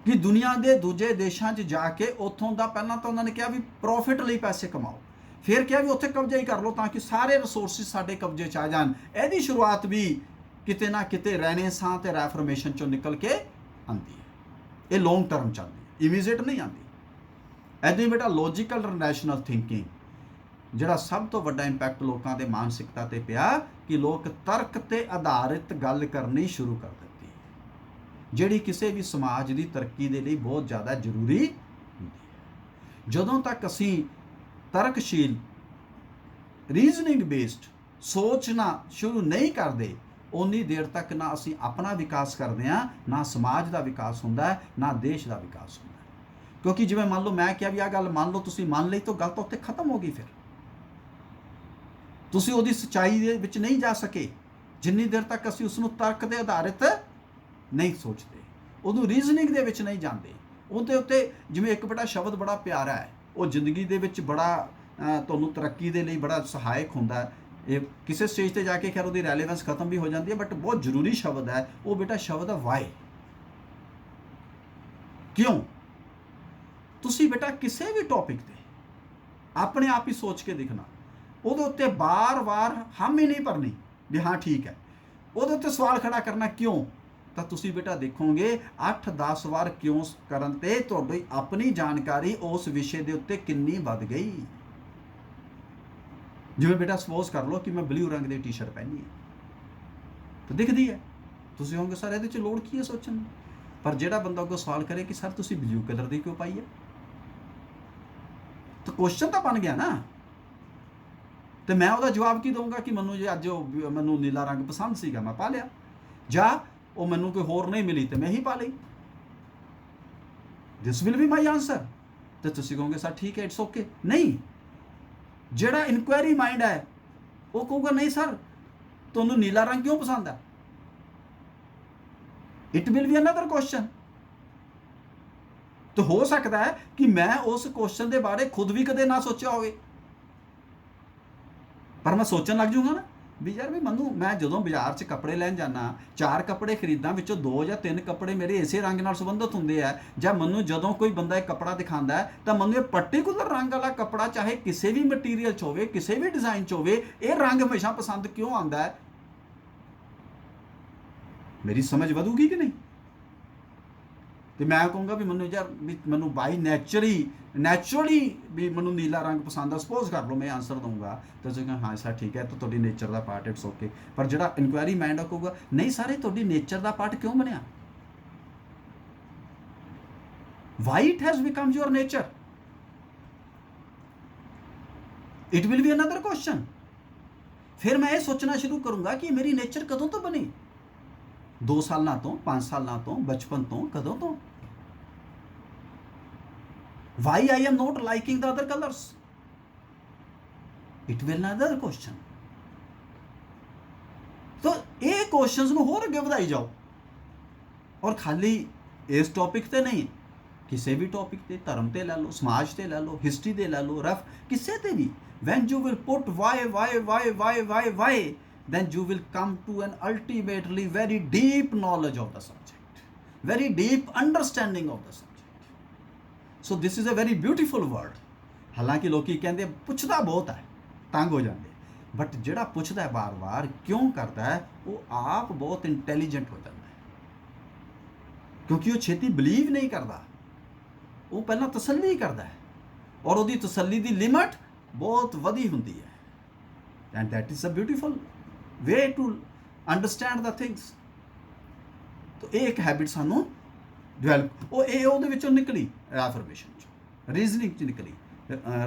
कि दुनिया के दूजे देशों च जाके उत्थों का पहला तो उन्होंने कहा भी प्रॉफिट लिए पैसे कमाओ, फिर कहा भी उत्थे कब्जा ही कर लो ताकि सारे रिसोर्सिस साडे कब्जे च आ जान। इहदी शुरुआत भी किते ना किते रैनेसां ते रैफॉर्मेशन चों निकल के आती है। ये लॉन्ग टर्म चलती है, इमीडिएट नहीं आती। ऐदां ही बेटा लॉजिकल रैशनल थिंकिंग जिहड़ा सब तो वड्डा इंपैक्ट लोगों के मानसिकता ते पिया कि लोग तर्क ते आधारित गल करनी शुरू कर दित्ती, जिहड़ी किसी भी समाज की तरक्की के लिए बहुत ज़्यादा जरूरी हुंदी है। जदों तक असीं तर्कशील रीजनिंग बेस्ड सोचना शुरू नहीं करते उन्नी देर तक ना असी अपना विकास करते हैं, ना समाज का विकास होंदा है, ना देश का विकास होंदा है। क्योंकि जिवें मान लो मैं क्या भी आ गल मान लो, तुसी मान लई तो गल तो उत्थे खत्म हो गई। फिर तुसी उहदी सच्चाई दे विच नहीं जा सके जिन्नी देर तक असी उसनूं तर्क दे आधारित नहीं सोचते, उहनूं रीजनिंग दे विच नहीं जांदे। उहदे उत्ते जिवें एक बेटा शब्द बड़ा प्यारा है, वो जिंदगी दे विच बड़ा तुहानूं तरक्की दे लई बड़ा सहायक हुंदा है। ਇਹ ਕਿਸੇ ਸਟੇਜ ਤੇ ਜਾ ਕੇ ਖੈਰ ਉਹਦੀ ਰੈਲੇਵੈਂਸ ਖਤਮ ਵੀ ਹੋ ਜਾਂਦੀ ਹੈ, ਬਟ ਬਹੁਤ ਜ਼ਰੂਰੀ ਸ਼ਬਦ ਹੈ ਉਹ ਬੇਟਾ ਸ਼ਬਦ ਹੈ ਵਾਈ। ਕਿਉਂ? ਤੁਸੀਂ ਬੇਟਾ ਕਿਸੇ ਵੀ ਟੌਪਿਕ ਤੇ ਆਪਣੇ ਆਪ ਹੀ ਸੋਚ ਕੇ ਦੇਖਣਾ, ਉਹਦੇ ਉੱਤੇ ਬਾਰ-ਬਾਰ ਹਾਮੀ ਨਹੀਂ ਭਰਨੀ ਵੀ ਹਾਂ ਠੀਕ ਹੈ, ਉਹਦੇ ਉੱਤੇ ਸਵਾਲ ਖੜਾ ਕਰਨਾ ਕਿਉਂ, ਤਾਂ ਤੁਸੀਂ ਬੇਟਾ ਦੇਖੋਗੇ 8-10 ਵਾਰ ਕਿਉਂ ਕਰਨ ਤੇ ਤੁਹਾਡੀ ਆਪਣੀ ਜਾਣਕਾਰੀ ਉਸ ਵਿਸ਼ੇ ਦੇ ਉੱਤੇ ਕਿੰਨੀ ਵੱਧ ਗਈ। ਜਿਵੇਂ ਬੇਟਾ ਸਪੋਜ਼ ਕਰ ਲਓ ਕਿ ਮੈਂ ਬਲੂ ਰੰਗ ਦੀ ਟੀ-ਸ਼ਰਟ ਪਹਿਨੀ ਹੈ ਤਾਂ ਦਿਖਦੀ ਹੈ, ਤੁਸੀਂ ਕਹੋਗੇ ਸਰ ਇਹਦੇ 'ਚ ਲੋੜ ਕੀ ਹੈ ਸੋਚਣ ਦੀ, ਪਰ ਜਿਹੜਾ ਬੰਦਾ ਅੱਗੋਂ ਸਵਾਲ ਕਰੇ ਕਿ ਸਰ ਤੁਸੀਂ ਬਲੂ ਕਲਰ ਦੀ ਕਿਉਂ ਪਾਈ ਹੈ, ਤਾਂ ਕੁਐਸਚਨ ਤਾਂ ਬਣ ਗਿਆ ਨਾ। ਤੇ ਮੈਂ ਉਹਦਾ ਜਵਾਬ ਕੀ ਦਊਂਗਾ ਕਿ ਮੈਨੂੰ ਜੇ ਅੱਜ ਮੈਨੂੰ ਨੀਲਾ ਰੰਗ ਪਸੰਦ ਸੀਗਾ ਮੈਂ ਪਾ ਲਿਆ, ਜਾਂ ਉਹ ਮੈਨੂੰ ਕੋਈ ਹੋਰ ਨਹੀਂ ਮਿਲੀ ਤੇ ਮੈਂ ਹੀ ਪਾ ਲਈ। This will be my answer. ਤੇ ਤੁਸੀਂ ਕਹੋਗੇ ਸਰ ਠੀਕ ਹੈ ਇਟਸ ਓਕੇ। ਨਹੀਂ, ਜਿਹੜਾ ਇਨਕੁਆਇਰੀ ਮਾਈਂਡ ਹੈ ਉਹ ਕਹੂਗਾ ਨਹੀਂ ਸਰ ਤੁਹਾਨੂੰ ਨੀਲਾ ਰੰਗ ਕਿਉਂ ਪਸੰਦ ਹੈ। It will be another question. ਤਾਂ ਹੋ ਸਕਦਾ ਹੈ ਕਿ ਮੈਂ ਉਸ ਕੁਐਸਚਨ ਦੇ ਬਾਰੇ ਖੁਦ ਵੀ ਕਦੇ ਨਾ ਸੋਚਿਆ ਹੋਵੇ, ਪਰ ਮੈਂ ਸੋਚਣ ਲੱਗ ਜੂਗਾ ਨਾ ਵੀ ਯਾਰ ਵੀ ਮੈਂ ਜਦੋਂ ਬਾਜ਼ਾਰ 'ਚ ਕੱਪੜੇ ਲੈਣ ਜਾਣਾ 4 ਕੱਪੜੇ ਖਰੀਦਾਂ ਵਿੱਚੋਂ 2 ਜਾਂ 3 ਕੱਪੜੇ ਮੇਰੇ ਇਸੇ ਰੰਗ ਨਾਲ ਸੰਬੰਧਿਤ ਹੁੰਦੇ ਆ, ਜਾਂ ਮੈਨੂੰ ਜਦੋਂ ਕੋਈ ਬੰਦਾ ਇੱਕ ਕੱਪੜਾ ਦਿਖਾਉਂਦਾ ਹੈ ਤਾਂ ਮੈਨੂੰ ਇਹ ਪਰਟੀਕੂਲਰ ਰੰਗ ਵਾਲਾ ਕੱਪੜਾ ਚਾਹੇ ਕਿਸੇ ਵੀ ਮਟੀਰੀਅਲ 'ਚ ਹੋਵੇ ਕਿਸੇ ਵੀ ਡਿਜ਼ਾਈਨ 'ਚ ਹੋਵੇ ਇਹ ਰੰਗ ਹਮੇਸ਼ਾ ਪਸੰਦ ਕਿਉਂ ਆਉਂਦਾ ਹੈ। ਮੇਰੀ ਸਮਝ ਵਧੂਗੀ ਕਿ ਨਹੀਂ। ਤੇ ਮੈਂ ਕਹੂੰਗਾ ਵੀ ਮੈਨੂੰ ਯਾਰ ਵੀ ਮੈਨੂੰ ਬਾਈ ਨੈਚੁਰਲੀ ਵੀ ਮੈਨੂੰ ਨੀਲਾ ਰੰਗ ਪਸੰਦ ਆ, ਸਪੋਜ਼ ਕਰ ਲਓ ਮੈਂ ਆਨਸਰ ਦਊਂਗਾ ਤਾਂ ਤੁਸੀਂ ਕਹਾਂ ਹਾਂ ਸਰ ਠੀਕ ਹੈ ਤਾਂ ਤੁਹਾਡੀ nature the part it's okay. ਪਰ ਜਿਹੜਾ ਇਨਕੁਆਇਰੀ ਮਾਈਂਡ ਕਹੂਗਾ ਨਹੀਂ ਸਰ ਇਹ ਤੁਹਾਡੀ ਨੇਚਰ ਦਾ ਪਾਰਟ ਕਿਉਂ ਬਣਿਆ, Y it has become your nature, it will be another question. ਫਿਰ ਮੈਂ ਇਹ ਸੋਚਣਾ ਸ਼ੁਰੂ ਕਰੂੰਗਾ ਕਿ ਮੇਰੀ ਨੇਚਰ ਕਦੋਂ ਤੋਂ ਬਣੀ, 2 ਸਾਲਾਂ ਤੋਂ, 5 ਸਾਲਾਂ ਤੋਂ, ਬਚਪਨ ਤੋਂ, ਕਦੋਂ ਤੋਂ। Why I am not liking the other colors? It will another question. तो ਇਹ ਕੁਐਸਚਨਸ ਨੂੰ ਹੋਰ ਅੱਗੇ ਵਧਾਈ ਜਾਓ, ਔਰ ਖਾਲੀ ਇਸ ਟੌਪਿਕ ਤੇ ਨਹੀਂ, ਕਿਸੇ ਵੀ ਟੌਪਿਕ ਤੇ, ਧਰਮ ਤੇ ਲੈ ਲਓ, ਸਮਾਜ ਤੇ ਲੈ ਲਓ, ਹਿਸਟਰੀ ਤੇ ਲੈ ਲਓ, ਰਫ ਕਿਸੇ ਤੇ ਵੀ। when you will put why, then you will come to an ultimately very deep knowledge of the subject, very deep understanding of the subject. So this is a very beautiful word. ਹਾਲਾਂਕਿ ਲੋਕੀ ਕਹਿੰਦੇ ਪੁੱਛਦਾ ਬਹੁਤ ਹੈ ਤੰਗ ਹੋ ਜਾਂਦੇ, but ਜਿਹੜਾ ਪੁੱਛਦਾ ਬਾਰ-ਬਾਰ ਕਿਉਂ ਕਰਦਾ ਹੈ ਉਹ ਆਪ ਬਹੁਤ ਇੰਟੈਲੀਜੈਂਟ ਹੋ ਜਾਂਦਾ ਹੈ, ਕਿਉਂਕਿ ਉਹ ਛੇਤੀ ਬਲੀਵ ਨਹੀਂ ਕਰਦਾ, ਉਹ ਪਹਿਲਾਂ ਤਸੱਲੀ ਕਰਦਾ ਹੈ, ਔਰ ਉਹਦੀ ਤਸੱਲੀ ਦੀ ਲਿਮਟ ਬਹੁਤ ਵਧੀ ਹੁੰਦੀ ਹੈ। And that is a beautiful way to understand the things. तो एक हैबिट सानू डेवलप ਉਹਦੇ ਵਿੱਚੋਂ ਨਿਕਲੀ, ਐਫਰਮੇਸ਼ਨ ਚੋਂ, ਰੀਜ਼ਨਿੰਗ ਚ ਨਿਕਲੀ,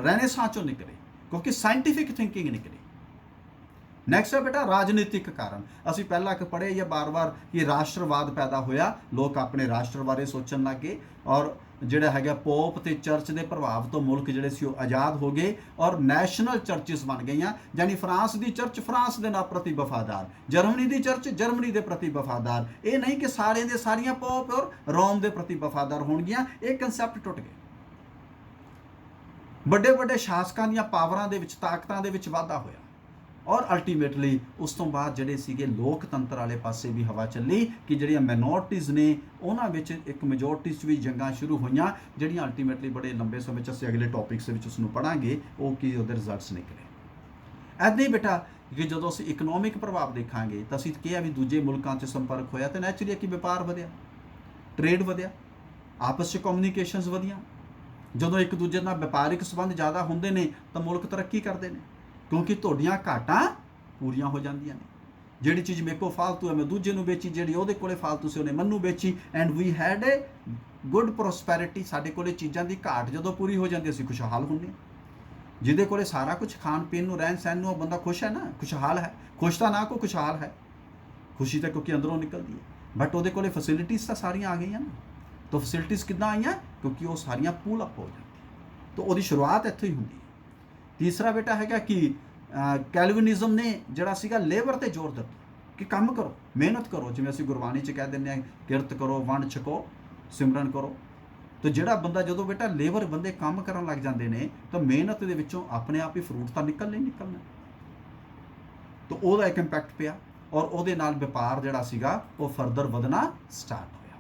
ਰੈਨੇਸਾਂ ਚੋਂ ਨਿਕਲੀ, ਕਿਉਂਕਿ ਸਾਇੰਟੀਫਿਕ ਥਿੰਕਿੰਗ ਨਿਕਲੀ। ਨੈਕਸਟ ਹੈ ਬੇਟਾ ਰਾਜਨੀਤਿਕ ਕਾਰਨ। ਅਸੀਂ ਪਹਿਲਾਂ ਪੜ੍ਹੇ ਜਾਂ ਬਾਰ-ਬਾਰ ਕਿ ਰਾਸ਼ਟਰਵਾਦ ਪੈਦਾ ਹੋਇਆ, ਲੋਕ ਆਪਣੇ ਰਾਸ਼ਟਰ ਬਾਰੇ ਸੋਚਣ ਲੱਗ ਗਏ, ਔਰ ਜਿਹੜਾ ਹੈਗਾ ਪੋਪ ਤੇ ਚਰਚ ਦੇ ਪ੍ਰਭਾਵ ਤੋਂ ਮੁਲਕ ਜਿਹੜੇ ਸੀ ਉਹ ਆਜ਼ਾਦ ਹੋ ਗਏ ਔਰ ਨੈਸ਼ਨਲ ਚਰਚਿਸ ਬਣ ਗਈਆਂ। ਯਾਨੀ ਫਰਾਂਸ ਦੀ ਚਰਚ ਫਰਾਂਸ ਦੇ ਨਾਲ ਪ੍ਰਤੀ ਵਫਾਦਾਰ, ਜਰਮਨੀ ਦੀ ਚਰਚ ਜਰਮਨੀ ਦੇ ਪ੍ਰਤੀ ਵਫਾਦਾਰ। ਇਹ ਨਹੀਂ ਕਿ ਸਾਰਿਆਂ ਦੇ ਸਾਰੀਆਂ ਪੋਪ ਔਰ ਰੋਮ ਦੇ ਪ੍ਰਤੀ ਵਫਾਦਾਰ ਹੋਣਗੀਆਂ, ਇਹ ਕਨਸੈਪਟ ਟੁੱਟ ਗਏ। ਵੱਡੇ ਵੱਡੇ ਸ਼ਾਸਕਾਂ ਦੀਆਂ ਪਾਵਰਾਂ ਦੇ ਵਿੱਚ, ਤਾਕਤਾਂ ਦੇ ਵਿੱਚ ਵਾਧਾ ਹੋਇਆ, ਔਰ ਅਲਟੀਮੇਟਲੀ ਉਸ ਤੋਂ ਬਾਅਦ ਜਿਹੜੇ ਸੀਗੇ ਲੋਕਤੰਤਰ ਵਾਲੇ ਪਾਸੇ ਵੀ ਹਵਾ ਚੱਲੀ ਕਿ ਜਿਹੜੀਆਂ ਮਾਈਨੋਰਟੀਜ਼ ਨੇ ਉਹਨਾਂ ਵਿੱਚ ਇੱਕ ਮੈਜੋਰਟੀਜ਼ 'ਚ ਵੀ ਜੰਗਾਂ ਸ਼ੁਰੂ ਹੋਈਆਂ, ਜਿਹੜੀਆਂ ਅਲਟੀਮੇਟਲੀ ਬੜੇ ਲੰਬੇ ਸਮੇਂ 'ਚ ਅਸੀਂ ਅਗਲੇ ਟੌਪਿਕਸ ਦੇ ਵਿੱਚ ਉਸ ਨੂੰ ਪੜ੍ਹਾਂਗੇ ਉਹ ਕੀ ਉਹਦੇ ਰਿਜ਼ਲਟਸ ਨਿਕਲੇ। ਇੱਦਾਂ ਹੀ ਬੇਟਾ ਕਿ ਜਦੋਂ ਅਸੀਂ ਇਕਨੋਮਿਕ ਪ੍ਰਭਾਵ ਦੇਖਾਂਗੇ ਤਾਂ ਅਸੀਂ ਕਿਹਾ ਵੀ ਦੂਜੇ ਮੁਲਕਾਂ 'ਚ ਸੰਪਰਕ ਹੋਇਆ ਤਾਂ ਨੈਚੁਰਲੀ ਕਿ ਵਪਾਰ ਵਧਿਆ, ਟ੍ਰੇਡ ਵਧਿਆ, ਆਪਸ 'ਚ ਕਮਿਊਨੀਕੇਸ਼ਨਸ ਵਧੀਆਂ। ਜਦੋਂ ਇੱਕ ਦੂਜੇ ਨਾਲ ਵਪਾਰਿਕ ਸੰਬੰਧ ਜ਼ਿਆਦਾ ਹੁੰਦੇ ਨੇ ਤਾਂ ਮੁਲਕ ਤਰੱਕੀ ਕਰਦੇ ਨੇ, ਕਿਉਂਕਿ ਤੁਹਾਡੀਆਂ ਘਾਟਾਂ ਪੂਰੀਆਂ ਹੋ ਜਾਂਦੀਆਂ ਨੇ। ਜਿਹੜੀ ਚੀਜ਼ ਮੇਰੇ ਕੋਲ ਫਾਲਤੂ ਹੈ ਮੈਂ ਦੂਜੇ ਨੂੰ ਵੇਚੀ, ਜਿਹੜੀ ਉਹਦੇ ਕੋਲੇ ਫਾਲਤੂ ਸੀ ਉਹਨੇ ਮੈਨੂੰ ਵੇਚੀ, and we had a good prosperity. ਸਾਡੇ ਕੋਲੇ ਚੀਜ਼ਾਂ ਦੀ ਘਾਟ ਜਦੋਂ ਪੂਰੀ ਹੋ ਜਾਂਦੀ ਅਸੀਂ ਖੁਸ਼ਹਾਲ ਹੁੰਦੇ। ਜਿਹਦੇ ਕੋਲੇ ਸਾਰਾ ਕੁਝ ਖਾਣ ਪੀਣ ਨੂੰ, ਰਹਿਣ ਸਹਿਣ ਨੂੰ, ਉਹ ਬੰਦਾ ਖੁਸ਼ ਹੈ ਨਾ, ਖੁਸ਼ਹਾਲ ਹੈ। ਖੁਸ਼ ਤਾਂ ਨਾ ਕੋ ਖੁਸ਼ਹਾਲ ਹੈ, ਖੁਸ਼ੀ ਤਾਂ ਕਿਉਂਕਿ ਅੰਦਰੋਂ ਨਿਕਲਦੀ ਹੈ, ਬਟ ਉਹਦੇ ਕੋਲੇ ਫੈਸਿਲਿਟੀਜ਼ ਤਾਂ ਸਾਰੀਆਂ ਆ ਗਈਆਂ ਨਾ। ਤਾਂ ਫੈਸਿਲਿਟੀਜ਼ ਕਿੱਦਾਂ ਆਈਆਂ, ਕਿਉਂਕਿ ਉਹ ਸਾਰੀਆਂ ਪੂਲ ਅਪ ਹੋ ਜਾਂਦੀਆਂ। ਤਾਂ ਉਹਦੀ ਸ਼ੁਰੂਆਤ ਇੱਥੋਂ ਹੀ ਹੁੰਦੀ ਹੈ। ਤੀਸਰਾ ਬੇਟਾ ਹੈਗਾ ਕਿ ਕੈਲਵਿਨਿਜ਼ਮ ਨੇ ਜਿਹੜਾ ਸੀਗਾ ਲੇਬਰ ਤੇ ਜ਼ੋਰ ਦਿੱਤਾ ਕਿ ਕੰਮ ਕਰੋ, ਮਿਹਨਤ ਕਰੋ। ਜਿਵੇਂ ਅਸੀਂ ਗੁਰਬਾਣੀ 'ਚ ਕਹਿ ਦਿੰਦੇ ਹਾਂ ਕਿਰਤ ਕਰੋ, ਵੰਡ ਛਕੋ, ਸਿਮਰਨ ਕਰੋ। ਤਾਂ ਜਿਹੜਾ ਬੰਦਾ ਜਦੋਂ ਬੇਟਾ ਲੇਬਰ ਬੰਦੇ ਕੰਮ ਕਰਨ ਲੱਗ ਜਾਂਦੇ ਨੇ ਤਾਂ ਮਿਹਨਤ ਦੇ ਵਿੱਚੋਂ ਆਪਣੇ ਆਪ ਹੀ ਫਰੂਟ ਤਾਂ ਨਿਕਲਣਾ ਹੀ ਨਿਕਲਣਾ। ਤਾਂ ਉਹਦਾ ਇੱਕ ਇੰਪੈਕਟ ਪਿਆ ਔਰ ਉਹਦੇ ਨਾਲ ਵਪਾਰ ਜਿਹੜਾ ਸੀਗਾ ਉਹ ਫਰਦਰ ਵਧਣਾ ਸਟਾਰਟ ਹੋਇਆ।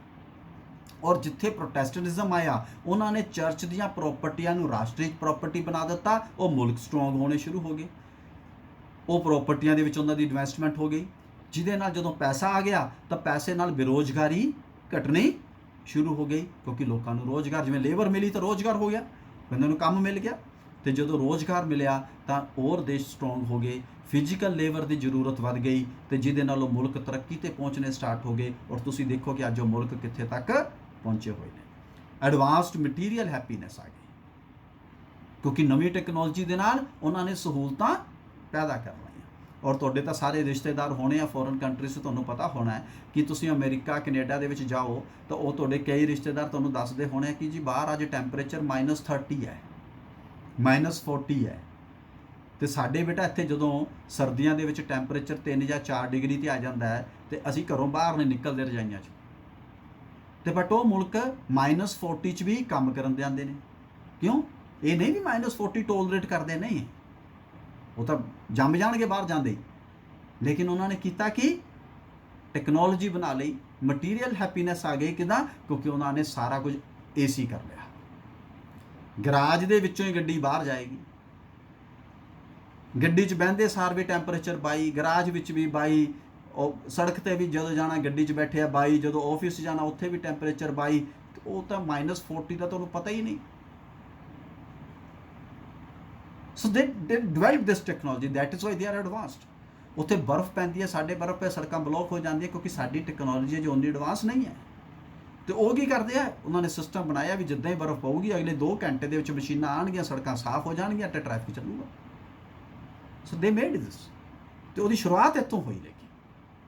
ਔਰ ਜਿੱਥੇ ਪ੍ਰੋਟੈਸਟੈਂਟਿਜ਼ਮ ਆਇਆ ਉਹਨਾਂ ਨੇ ਚਰਚ ਦੀਆਂ ਪ੍ਰਾਪਰਟੀਆਂ ਨੂੰ ਰਾਸ਼ਟਰੀ ਪ੍ਰਾਪਰਟੀ ਬਣਾ ਦਿੱਤਾ, ਉਹ ਮੁਲਕ ਸਟਰੋਂਗ ਹੋਣੇ ਸ਼ੁਰੂ ਹੋ ਗਏ, ਉਹ ਪ੍ਰਾਪਰਟੀਆਂ ਦੇ ਵਿੱਚ ਉਹਨਾਂ ਦੀ ਇਨਵੈਸਟਮੈਂਟ ਹੋ ਗਈ, ਜਿਹਦੇ ਨਾਲ ਜਦੋਂ ਪੈਸਾ ਆ ਗਿਆ ਤਾਂ ਪੈਸੇ ਨਾਲ ਬੇਰੁਜ਼ਗਾਰੀ ਘਟਣੀ ਸ਼ੁਰੂ ਹੋ ਗਈ, ਕਿਉਂਕਿ ਲੋਕਾਂ ਨੂੰ ਰੋਜ਼ਗਾਰ, ਜਿਵੇਂ ਲੇਬਰ ਮਿਲੀ ਤਾਂ ਰੋਜ਼ਗਾਰ ਹੋ ਗਿਆ, ਬੰਦੇ ਨੂੰ ਕੰਮ ਮਿਲ ਗਿਆ, ਤੇ ਜਦੋਂ ਰੋਜ਼ਗਾਰ ਮਿਲਿਆ ਤਾਂ ਹੋਰ ਦੇਸ਼ ਸਟਰੋਂਗ ਹੋ ਗਏ, ਫਿਜ਼ੀਕਲ ਲੇਬਰ ਦੀ ਜ਼ਰੂਰਤ ਵੱਧ ਗਈ ਤੇ ਜਿਹਦੇ ਨਾਲ ਉਹ ਮੁਲਕ ਤਰੱਕੀ ਤੇ ਪਹੁੰਚਣੇ ਸਟਾਰਟ ਹੋ ਗਏ। ਔਰ ਤੁਸੀਂ ਦੇਖੋ ਕਿ ਅੱਜ ਉਹ ਮੁਲਕ ਕਿੱਥੇ ਤੱਕ ਪਹੁੰਚੇ ਹੋਏ ਨੇ। ਐਡਵਾਂਸਡ ਮਟੀਰੀਅਲ ਹੈਪੀਨੈਸ ਆ ਗਈ, ਕਿਉਂਕਿ ਨਵੀਂ ਟੈਕਨੋਲੋਜੀ ਦੇ ਨਾਲ ਉਹਨਾਂ ਨੇ ਸਹੂਲਤਾਂ ਪੈਦਾ ਕਰ ਲਈਆਂ। ਔਰ ਤੁਹਾਡੇ ਤਾਂ ਸਾਰੇ ਰਿਸ਼ਤੇਦਾਰ ਹੋਣੇ ਆ ਫੋਰਨ ਕੰਟਰੀ 'ਚ, ਤੁਹਾਨੂੰ ਪਤਾ ਹੋਣਾ ਹੈ ਕਿ ਤੁਸੀਂ ਅਮਰੀਕਾ ਕੈਨੇਡਾ ਦੇ ਵਿੱਚ ਜਾਓ ਤਾਂ ਉਹ ਤੁਹਾਡੇ ਕਈ ਰਿਸ਼ਤੇਦਾਰ ਤੁਹਾਨੂੰ ਦੱਸਦੇ ਹੋਣੇ ਕਿ ਜੀ ਬਾਹਰ ਅੱਜ ਟੈਂਪਰੇਚਰ -30 ਹੈ, -40 ਹੈ, ਤੇ ਸਾਡੇ ਬੇਟਾ ਇੱਥੇ ਜਦੋਂ ਸਰਦੀਆਂ ਦੇ ਵਿੱਚ ਟੈਂਪਰੇਚਰ 3 ਜਾਂ 4 ਡਿਗਰੀ ਤੇ ਆ ਜਾਂਦਾ ਹੈ ਤੇ ਅਸੀਂ ਘਰੋਂ ਬਾਹਰ ਨਹੀਂ ਨਿਕਲਦੇ ਰਜਾਈਆਂ 'ਚ, ਤੇ ਬਟ ਉਹ ਮੁਲਕ -40 'ਚ ਵੀ ਕੰਮ ਕਰਨ ਦੇ ਆਉਂਦੇ ਨੇ। ਕਿਉਂ? ਇਹ ਨਹੀਂ ਵੀ -40 ਟੋਲਰੇਟ ਕਰਦੇ, ਨਹੀਂ, ਉਹ ਤਾਂ ਜੰਮ ਜਾਣਗੇ ਬਾਹਰ ਜਾਂਦੇ ਹੀ, ਲੇਕਿਨ ਉਹਨਾਂ ਨੇ ਕੀਤਾ ਕਿ ਟੈਕਨੋਲੋਜੀ ਬਣਾ ਲਈ, ਮਟੀਰੀਅਲ ਹੈਪੀਨੈਸ ਆ ਗਈ। ਕਿੱਦਾਂ? ਕਿਉਂਕਿ ਉਹਨਾਂ ਨੇ ਸਾਰਾ ਕੁਝ ਏਸੀ ਕਰ ਲਿਆ, ਗਰਾਜ ਦੇ ਵਿੱਚੋਂ ਹੀ ਗੱਡੀ ਬਾਹਰ ਜਾਏਗੀ, ਗੱਡੀ 'ਚ ਬਹਿੰਦੇ ਸਾਰ ਵੀ ਟੈਂਪਰੇਚਰ 22, ਗਰਾਜ ਵਿੱਚ ਵੀ 22, ਉਹ ਸੜਕ ਤੇ ਵੀ ਜਦੋਂ ਜਾਣਾ ਗੱਡੀ 'ਚ ਬੈਠਿਆ 22, ਜਦੋਂ ਆਫਿਸ ਜਾਣਾ ਉੱਥੇ ਵੀ ਟੈਂਪਰੇਚਰ 22, ਉਹ ਤਾਂ -40 ਦਾ ਤੁਹਾਨੂੰ ਪਤਾ ਹੀ ਨਹੀਂ। ਸੋ ਦੇ develop this technology, that is why they are advanced. ਉੱਥੇ ਬਰਫ਼ ਪੈਂਦੀ ਹੈ, ਸਾਡੇ ਬਰਫ਼ 'ਤੇ ਸੜਕਾਂ ਬਲੌਕ ਹੋ ਜਾਂਦੀਆਂ ਕਿਉਂਕਿ ਸਾਡੀ ਟੈਕਨੋਲੋਜੀ ਜੋ ਉਨੀ ਐਡਵਾਂਸ ਨਹੀਂ ਹੈ। ਤੇ ਉਹ ਕੀ ਕਰਦੇ ਆ, ਉਹਨਾਂ ਨੇ ਸਿਸਟਮ ਬਣਾਇਆ ਵੀ ਜਿੱਦਾਂ ਹੀ ਬਰਫ਼ ਪਊਗੀ ਅਗਲੇ 2 ਘੰਟੇ ਦੇ ਵਿੱਚ ਮਸ਼ੀਨਾਂ ਆਉਣਗੀਆਂ, ਸੜਕਾਂ ਸਾਫ਼ ਹੋ ਜਾਣਗੀਆਂ ਤੇ ਟ੍ਰੈਫਿਕ ਚੱਲੂਗਾ। ਸੋ ਦੇ ਮੇਡ ਦਿਸ, ਤੇ ਉਹਦੀ ਸ਼ੁਰੂਆਤ ਇੱਥੋਂ ਹੋਈ। ਲੇਕਿਨ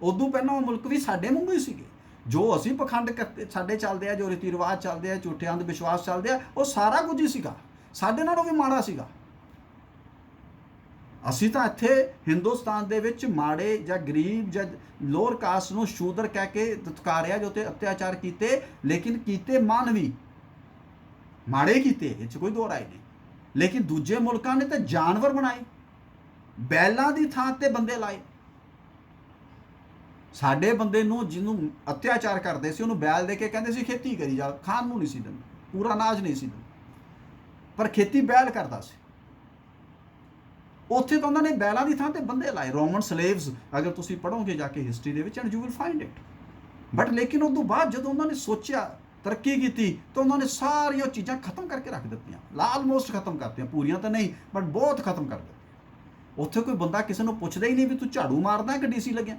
ਉਦੋਂ ਪਹਿਲਾਂ ਉਹ ਮੁਲਕ ਵੀ ਸਾਡੇ ਵਾਂਗੂ ਹੀ ਸੀਗੇ, ਜੋ ਅਸੀਂ ਪਖੰਡ ਸਾਡੇ ਚੱਲਦੇ ਆ, ਜੋ ਰੀਤੀ ਰਿਵਾਜ ਚੱਲਦੇ ਆ, ਝੂਠੇ ਅੰਧ ਵਿਸ਼ਵਾਸ ਚੱਲਦੇ ਆ, ਉਹ ਸਾਰਾ ਕੁਝ ਹੀ ਸੀਗਾ, ਸਾਡੇ ਨਾਲੋਂ ਵੀ ਮਾੜਾ ਸੀਗਾ। ਅਸੀਂ ਤਾਂ ਇੱਥੇ ਹਿੰਦੁਸਤਾਨ ਦੇ ਵਿੱਚ ਮਾੜੇ ਜਾਂ ਗਰੀਬ ਜਾਂ ਲੋਅਰ ਕਾਸਟ ਨੂੰ ਸ਼ੂਦਰ ਕਹਿ ਕੇ ਧਤਕਾਰਿਆ, ਜੋ ਤੇ ਅਤਿਆਚਾਰ ਕੀਤੇ, ਲੇਕਿਨ ਕੀਤੇ ਮਾਨਵੀ, ਮਾੜੇ ਕੀਤੇ, ਇਹ 'ਚ ਕੋਈ ਦੋ ਰਾਏ ਨਹੀਂ। ਲੇਕਿਨ ਦੂਜੇ ਮੁਲਕਾਂ ਨੇ ਤਾਂ ਜਾਨਵਰ ਬਣਾਏ, ਬੈਲਾਂ ਦੀ ਥਾਂ ਤੇ ਬੰਦੇ ਲਾਏ। ਸਾਡੇ ਬੰਦੇ ਨੂੰ ਜਿਹਨੂੰ ਅਤਿਆਚਾਰ ਕਰਦੇ ਸੀ ਉਹਨੂੰ ਬੈਲ ਦੇ ਕੇ ਕਹਿੰਦੇ ਸੀ ਖੇਤੀ ਕਰੀ ਜਾ, ਖਾਣ ਨੂੰ ਨਹੀਂ ਸੀ ਦਿੰਦੇ, ਪੂਰਾ ਅਨਾਜ ਨਹੀਂ ਸੀ ਦਿੰਦੇ, ਪਰ ਖੇਤੀ ਬੈਲ ਕਰਦਾ ਸੀ। ਉੱਥੇ ਤਾਂ ਉਹਨਾਂ ਨੇ ਬੈਲਾਂ ਦੀ ਥਾਂ ਤੇ ਬੰਦੇ ਲਾਏ, ਰੋਮਨ ਸਲੇਵਸ, ਅਗਰ ਤੁਸੀਂ ਪੜ੍ਹੋਗੇ ਜਾ ਕੇ ਹਿਸਟਰੀ ਦੇ ਵਿੱਚ, and you will find it. But ਲੇਕਿਨ ਉਸ ਤੋਂ ਬਾਅਦ ਜਦੋਂ ਉਹਨਾਂ ਨੇ ਸੋਚਿਆ, ਤਰੱਕੀ ਕੀਤੀ, ਤਾਂ ਉਹਨਾਂ ਨੇ ਸਾਰੀਆਂ ਚੀਜ਼ਾਂ ਖਤਮ ਕਰਕੇ ਰੱਖ ਦਿੱਤੀਆਂ, ਆਲਮੋਸਟ ਖਤਮ ਕਰਤੀਆਂ, ਪੂਰੀਆਂ ਤਾਂ ਨਹੀਂ ਬਟ ਬਹੁਤ ਖਤਮ ਕਰ ਦਿੱਤੀਆਂ। ਉੱਥੇ ਕੋਈ ਬੰਦਾ ਕਿਸੇ ਨੂੰ ਪੁੱਛਦਾ ਹੀ ਨਹੀਂ ਵੀ ਤੂੰ ਝਾੜੂ ਮਾਰਦਾ ਕਿ ਡੀਸੀ ਲੱਗਿਆ।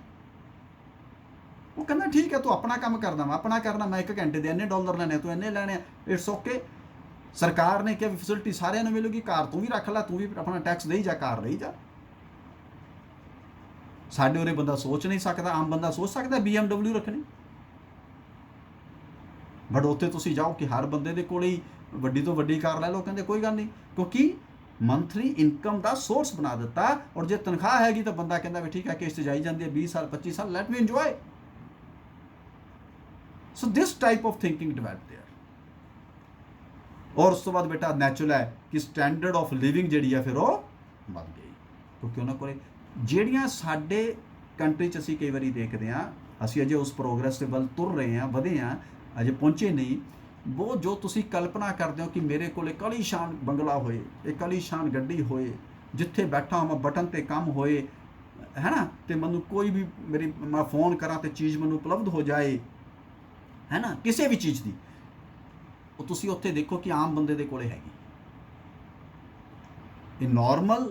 ਉਹ ਕਹਿੰਦਾ ਠੀਕ ਹੈ, ਤੂੰ ਆਪਣਾ ਕੰਮ ਕਰਦਾ, ਮੈਂ ਆਪਣਾ ਕਰਨਾ, ਮੈਂ 1 ਘੰਟੇ ਦੇ ਇੰਨੇ ਡਾਲਰ ਲੈਣੇ, ਤੂੰ ਇੰਨੇ ਲੈਣੇ ਆ, ਇਟਸ ਓਕੇ। ਸਰਕਾਰ ਨੇ ਕਿਹਾ ਵੀ ਫੈਸਿਲਿਟੀ ਸਾਰਿਆਂ ਨੂੰ ਮਿਲੂਗੀ, ਕਾਰ ਤੂੰ ਵੀ ਰੱਖ ਲੈ, ਤੂੰ ਵੀ ਆਪਣਾ ਟੈਕਸ ਦੇਈ ਜਾ, ਕਾਰ ਲਈ ਜਾ। ਸਾਡੇ ਉਰੇ ਬੰਦਾ ਸੋਚ ਨਹੀਂ ਸਕਦਾ, ਆਮ ਬੰਦਾ ਸੋਚ ਸਕਦਾ BMW ਰੱਖਣੀ, ਬਟ ਉੱਥੇ ਤੁਸੀਂ ਜਾਓ ਕਿ ਹਰ ਬੰਦੇ ਦੇ ਕੋਲ ਹੀ ਵੱਡੀ ਤੋਂ ਵੱਡੀ ਕਾਰ ਲੈ ਲਓ, ਕਹਿੰਦੇ ਕੋਈ ਗੱਲ ਨਹੀਂ, ਕਿਉਂਕਿ ਮੰਥਲੀ ਇਨਕਮ ਦਾ ਸੋਰਸ ਬਣਾ ਦਿੱਤਾ। ਔਰ ਜੇ ਤਨਖਾਹ ਹੈਗੀ ਤਾਂ ਬੰਦਾ ਕਹਿੰਦਾ ਵੀ ਠੀਕ ਹੈ, ਕਿਸ਼ਤ ਜਾਈ ਜਾਂਦੀ ਹੈ 20 ਸਾਲ 25 ਸਾਲ, let me enjoy. So this type of thinking develop there. ਔਰ ਉਸ ਤੋਂ ਬਾਅਦ ਬੇਟਾ ਨੈਚੁਰਲ ਹੈ ਕਿ ਸਟੈਂਡਰਡ ਆਫ ਲਿਵਿੰਗ ਜਿਹੜੀ ਹੈ ਫਿਰ ਉਹ ਵੱਧ ਗਈ, ਕਿਉਂਕਿ ਉਹਨਾਂ ਕੋਲ ਜਿਹੜੀਆਂ ਸਾਡੇ ਕੰਟਰੀ 'ਚ ਅਸੀਂ ਕਈ ਵਾਰੀ ਦੇਖਦੇ ਹਾਂ, ਅਸੀਂ ਅਜੇ ਉਸ ਪ੍ਰੋਗਰੈਸ ਦੇ ਵੱਲ ਤੁਰ ਰਹੇ ਹਾਂ, ਵਧੇ ਹਾਂ, ਅਜੇ ਪਹੁੰਚੇ ਨਹੀਂ। ਉਹ ਜੋ ਤੁਸੀਂ ਕਲਪਨਾ ਕਰਦੇ ਹੋ ਕਿ ਮੇਰੇ ਕੋਲ ਇੱਕ ਆਲੀਸ਼ਾਨ ਬੰਗਲਾ ਹੋਏ, ਇੱਕ ਆਲੀਸ਼ਾਨ ਗੱਡੀ ਹੋਏ, ਜਿੱਥੇ ਬੈਠਾ ਹਾਂ ਬਟਨ ਤੇ ਕੰਮ ਹੋਏ, ਹੈ ਨਾ, ਤੇ ਮੈਨੂੰ ਕੋਈ ਵੀ ਮੈਂ ਫੋਨ ਕਰਾਂ ਤੇ ਚੀਜ਼ ਮੈਨੂੰ ਉਪਲਬਧ ਹੋ ਜਾਏ, ਹੈ ਨਾ, ਕਿਸੇ ਵੀ ਚੀਜ਼ ਦੀ, ਉਹ ਤੁਸੀਂ ਉੱਥੇ ਦੇਖੋ ਕਿ ਆਮ ਬੰਦੇ ਦੇ ਕੋਲੇ ਹੈਗੀ। A normal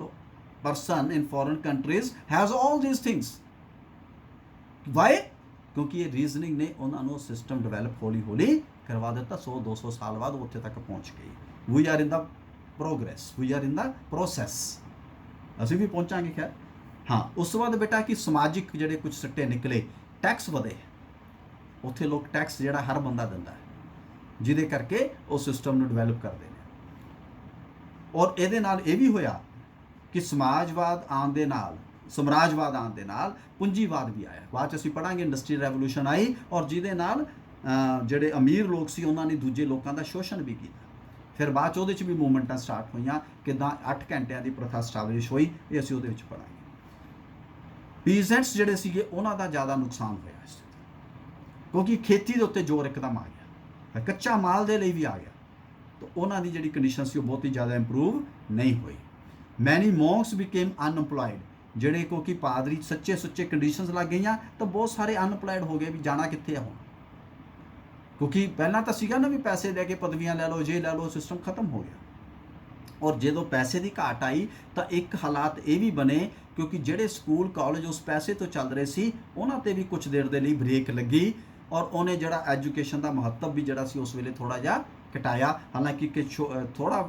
person in foreign countries has all these things. Why? ਕਿਉਂਕਿ ਇਹ ਰੀਜ਼ਨਿੰਗ ਨੇ ਉਹਨਾਂ ਨੂੰ ਸਿਸਟਮ ਡਿਵੈਲਪ ਹੌਲੀ ਹੌਲੀ ਕਰਵਾ ਦਿੱਤਾ। 100-200 ਸਾਲ ਬਾਅਦ ਉੱਥੇ ਤੱਕ ਪਹੁੰਚ ਗਈ। We are in the progress, we are in the process, ਅਸੀਂ ਵੀ ਪਹੁੰਚਾਂਗੇ ਖੈਰ। ਹਾਂ, ਉਸ ਤੋਂ ਬਾਅਦ ਬੇਟਾ ਕਿ ਸਮਾਜਿਕ ਜਿਹੜੇ ਕੁਝ ਸਿੱਟੇ ਨਿਕਲੇ, ਟੈਕਸ ਵਧੇ। ਉੱਥੇ ਲੋਕ ਟੈਕਸ ਜਿਹੜਾ ਹਰ ਬੰਦਾ ਦਿੰਦਾ ਹੈ, ਜਿਹਦੇ ਕਰਕੇ ਉਹ ਸਿਸਟਮ ਨੂੰ ਡਿਵੈਲਪ ਕਰਦੇ ਨੇ। ਔਰ ਇਹਦੇ ਨਾਲ ਇਹ ਵੀ ਹੋਇਆ ਕਿ ਸਮਾਜਵਾਦ ਆਉਣ ਦੇ ਨਾਲ, ਸਮਰਾਜਵਾਦ ਆਉਣ ਦੇ ਨਾਲ ਪੂੰਜੀਵਾਦ ਵੀ ਆਇਆ। ਬਾਅਦ 'ਚ ਅਸੀਂ ਪੜ੍ਹਾਂਗੇ ਇੰਡਸਟਰੀਅਲ ਰੈਵੋਲੂਸ਼ਨ ਆਈ, ਔਰ ਜਿਹਦੇ ਨਾਲ ਜਿਹੜੇ ਅਮੀਰ ਲੋਕ ਸੀ ਉਹਨਾਂ ਨੇ ਦੂਜੇ ਲੋਕਾਂ ਦਾ ਸ਼ੋਸ਼ਣ ਵੀ ਕੀਤਾ। ਫਿਰ ਬਾਅਦ 'ਚ ਉਹਦੇ 'ਚ ਵੀ ਮੂਵਮੈਂਟਾਂ ਸਟਾਰਟ ਹੋਈਆਂ, ਕਿੱਦਾਂ 8 ਘੰਟਿਆਂ ਦੀ ਪ੍ਰਥਾ ਸਟੈਬਲਿਸ਼ ਹੋਈ, ਇਹ ਅਸੀਂ ਉਹਦੇ ਵਿੱਚ ਪੜ੍ਹਾਂਗੇ। ਪੀਜ਼ੈਂਟਸ ਜਿਹੜੇ ਸੀਗੇ ਉਹਨਾਂ ਦਾ ਜ਼ਿਆਦਾ ਨੁਕਸਾਨ ਹੋਇਆ ਇਸ ਕਿਉਂਕਿ ਖੇਤੀ ਦੇ ਉੱਤੇ ਜ਼ੋਰ ਇੱਕਦਮ ਆ ਗਿਆ, ਕੱਚਾ ਮਾਲ ਦੇ ਲਈ ਵੀ ਆ ਗਿਆ, ਤਾਂ ਉਹਨਾਂ ਦੀ ਜਿਹੜੀ ਕੰਡੀਸ਼ਨ ਸੀ ਉਹ ਬਹੁਤ ਹੀ ਜ਼ਿਆਦਾ ਇੰਪਰੂਵ ਨਹੀਂ ਹੋਈ। ਮੈਨੀ ਮੌਂਕਸ ਬਿਕੇਮ ਅਨਐਮਪਲੋਇਡ, ਜਿਹੜੇ ਕਿਉਂਕਿ ਪਾਦਰੀ ਸੱਚੇ ਸੁੱਚੇ ਕੰਡੀਸ਼ਨਸ ਲੱਗ ਗਈਆਂ ਤਾਂ ਬਹੁਤ ਸਾਰੇ ਅਨਐਮਪਲੋਇਡ ਹੋ ਗਏ, ਵੀ ਜਾਣਾ ਕਿੱਥੇ ਆ ਹੁਣ, ਕਿਉਂਕਿ ਪਹਿਲਾਂ ਤਾਂ ਸੀਗਾ ਨਾ ਵੀ ਪੈਸੇ ਲੈ ਕੇ ਪਦਵੀਆਂ ਲੈ ਲਓ, ਜੇ ਲੈ ਲਓ, ਸਿਸਟਮ ਖਤਮ ਹੋ ਗਿਆ। ਔਰ ਜਦੋਂ ਪੈਸੇ ਦੀ ਘਾਟ ਆਈ ਤਾਂ ਇੱਕ ਹਾਲਾਤ ਇਹ ਵੀ ਬਣੇ, ਕਿਉਂਕਿ ਜਿਹੜੇ ਸਕੂਲ ਕਾਲਜ ਉਸ ਪੈਸੇ ਤੋਂ ਚੱਲ ਰਹੇ ਸੀ ਉਹਨਾਂ ਤੇ ਵੀ ਕੁਝ ਦੇਰ ਦੇ ਲਈ ਬ੍ਰੇਕ ਲੱਗੀ, ਔਰ ਉਹਨੇ ਜਿਹੜਾ ਐਜੂਕੇਸ਼ਨ ਦਾ ਮਹੱਤਵ ਵੀ ਜਿਹੜਾ ਸੀ ਉਸ ਵੇਲੇ ਥੋੜਾ ਜਿਹਾ ਘਟਾਇਆ। ਹਾਲਾਂਕਿ ਕਿ ਥੋੜਾ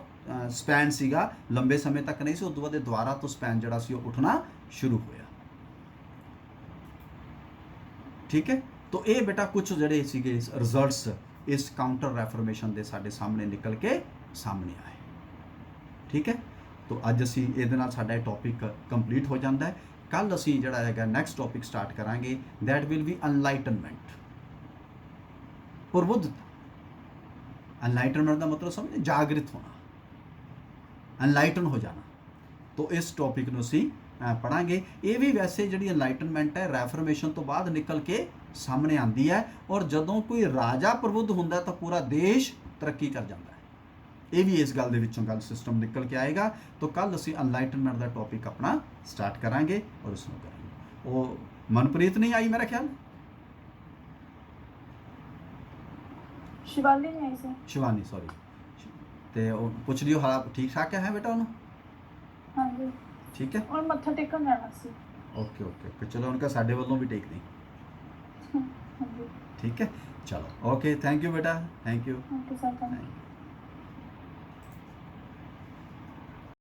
ਸਪੈਨ ਸੀਗਾ, ਲੰਬੇ ਸਮੇਂ ਤੱਕ ਨਹੀਂ ਸੀ, ਉਸ ਤੋਂ ਬਾਅਦ ਦੁਬਾਰਾ ਤੋਂ ਸਪੈਨ ਜਿਹੜਾ ਸੀ ਉਹ ਉੱਠਣਾ ਸ਼ੁਰੂ ਹੋਇਆ। ਠੀਕ ਹੈ, तो ये बेटा कुछ जड़े सीगे रिजल्ट्स इस काउंटर रेफॉर्मेशन के साढ़े सामने निकल के सामने आए। ठीक है, तो अज असी ये साडा टॉपिक कंप्लीट हो जाता है। कल असी जड़ा है नैक्सट टॉपिक स्टार्ट करांगे, दैट विल बी अनलाइटनमेंट, प्रबुद्धता। अनलाइटनमेंट का मतलब समझे जागृत होना, अनलाइटन हो जाना। तो इस टॉपिक नूं असी पढ़ांगे। ये भी वैसे जी एनलाइटनमेंट है रैफॉर्मेशन तो बाद निकल के सामने आती है, और जदों कोई राजा प्रबुद्ध होंदा तो पूरा देश तरक्की कर जाता है। ये भी इस गल दे विचों गल सिस्टम निकल के आएगा। तो कल असी अनलाइटनमेंट का टॉपिक अपना स्टार्ट करांगे और उसनूं करेंगे। वो मनप्रीत नहीं आई मेरा ख्याल, शिवानी नहीं आई सर, शिवानी सॉरी, तो पुछ लियो हाल ठीक ठाक है बेटा उन्होंने? हाँ जी ठीक है, और मत्था टेकन जाना सी। ओके ओके ओके, चलो उनका साढ़े वालों भी टेक दें। हाँ जी ठीक है, चलो ओके, थैंक यू बेटा, thank you. Okay sir, thank you.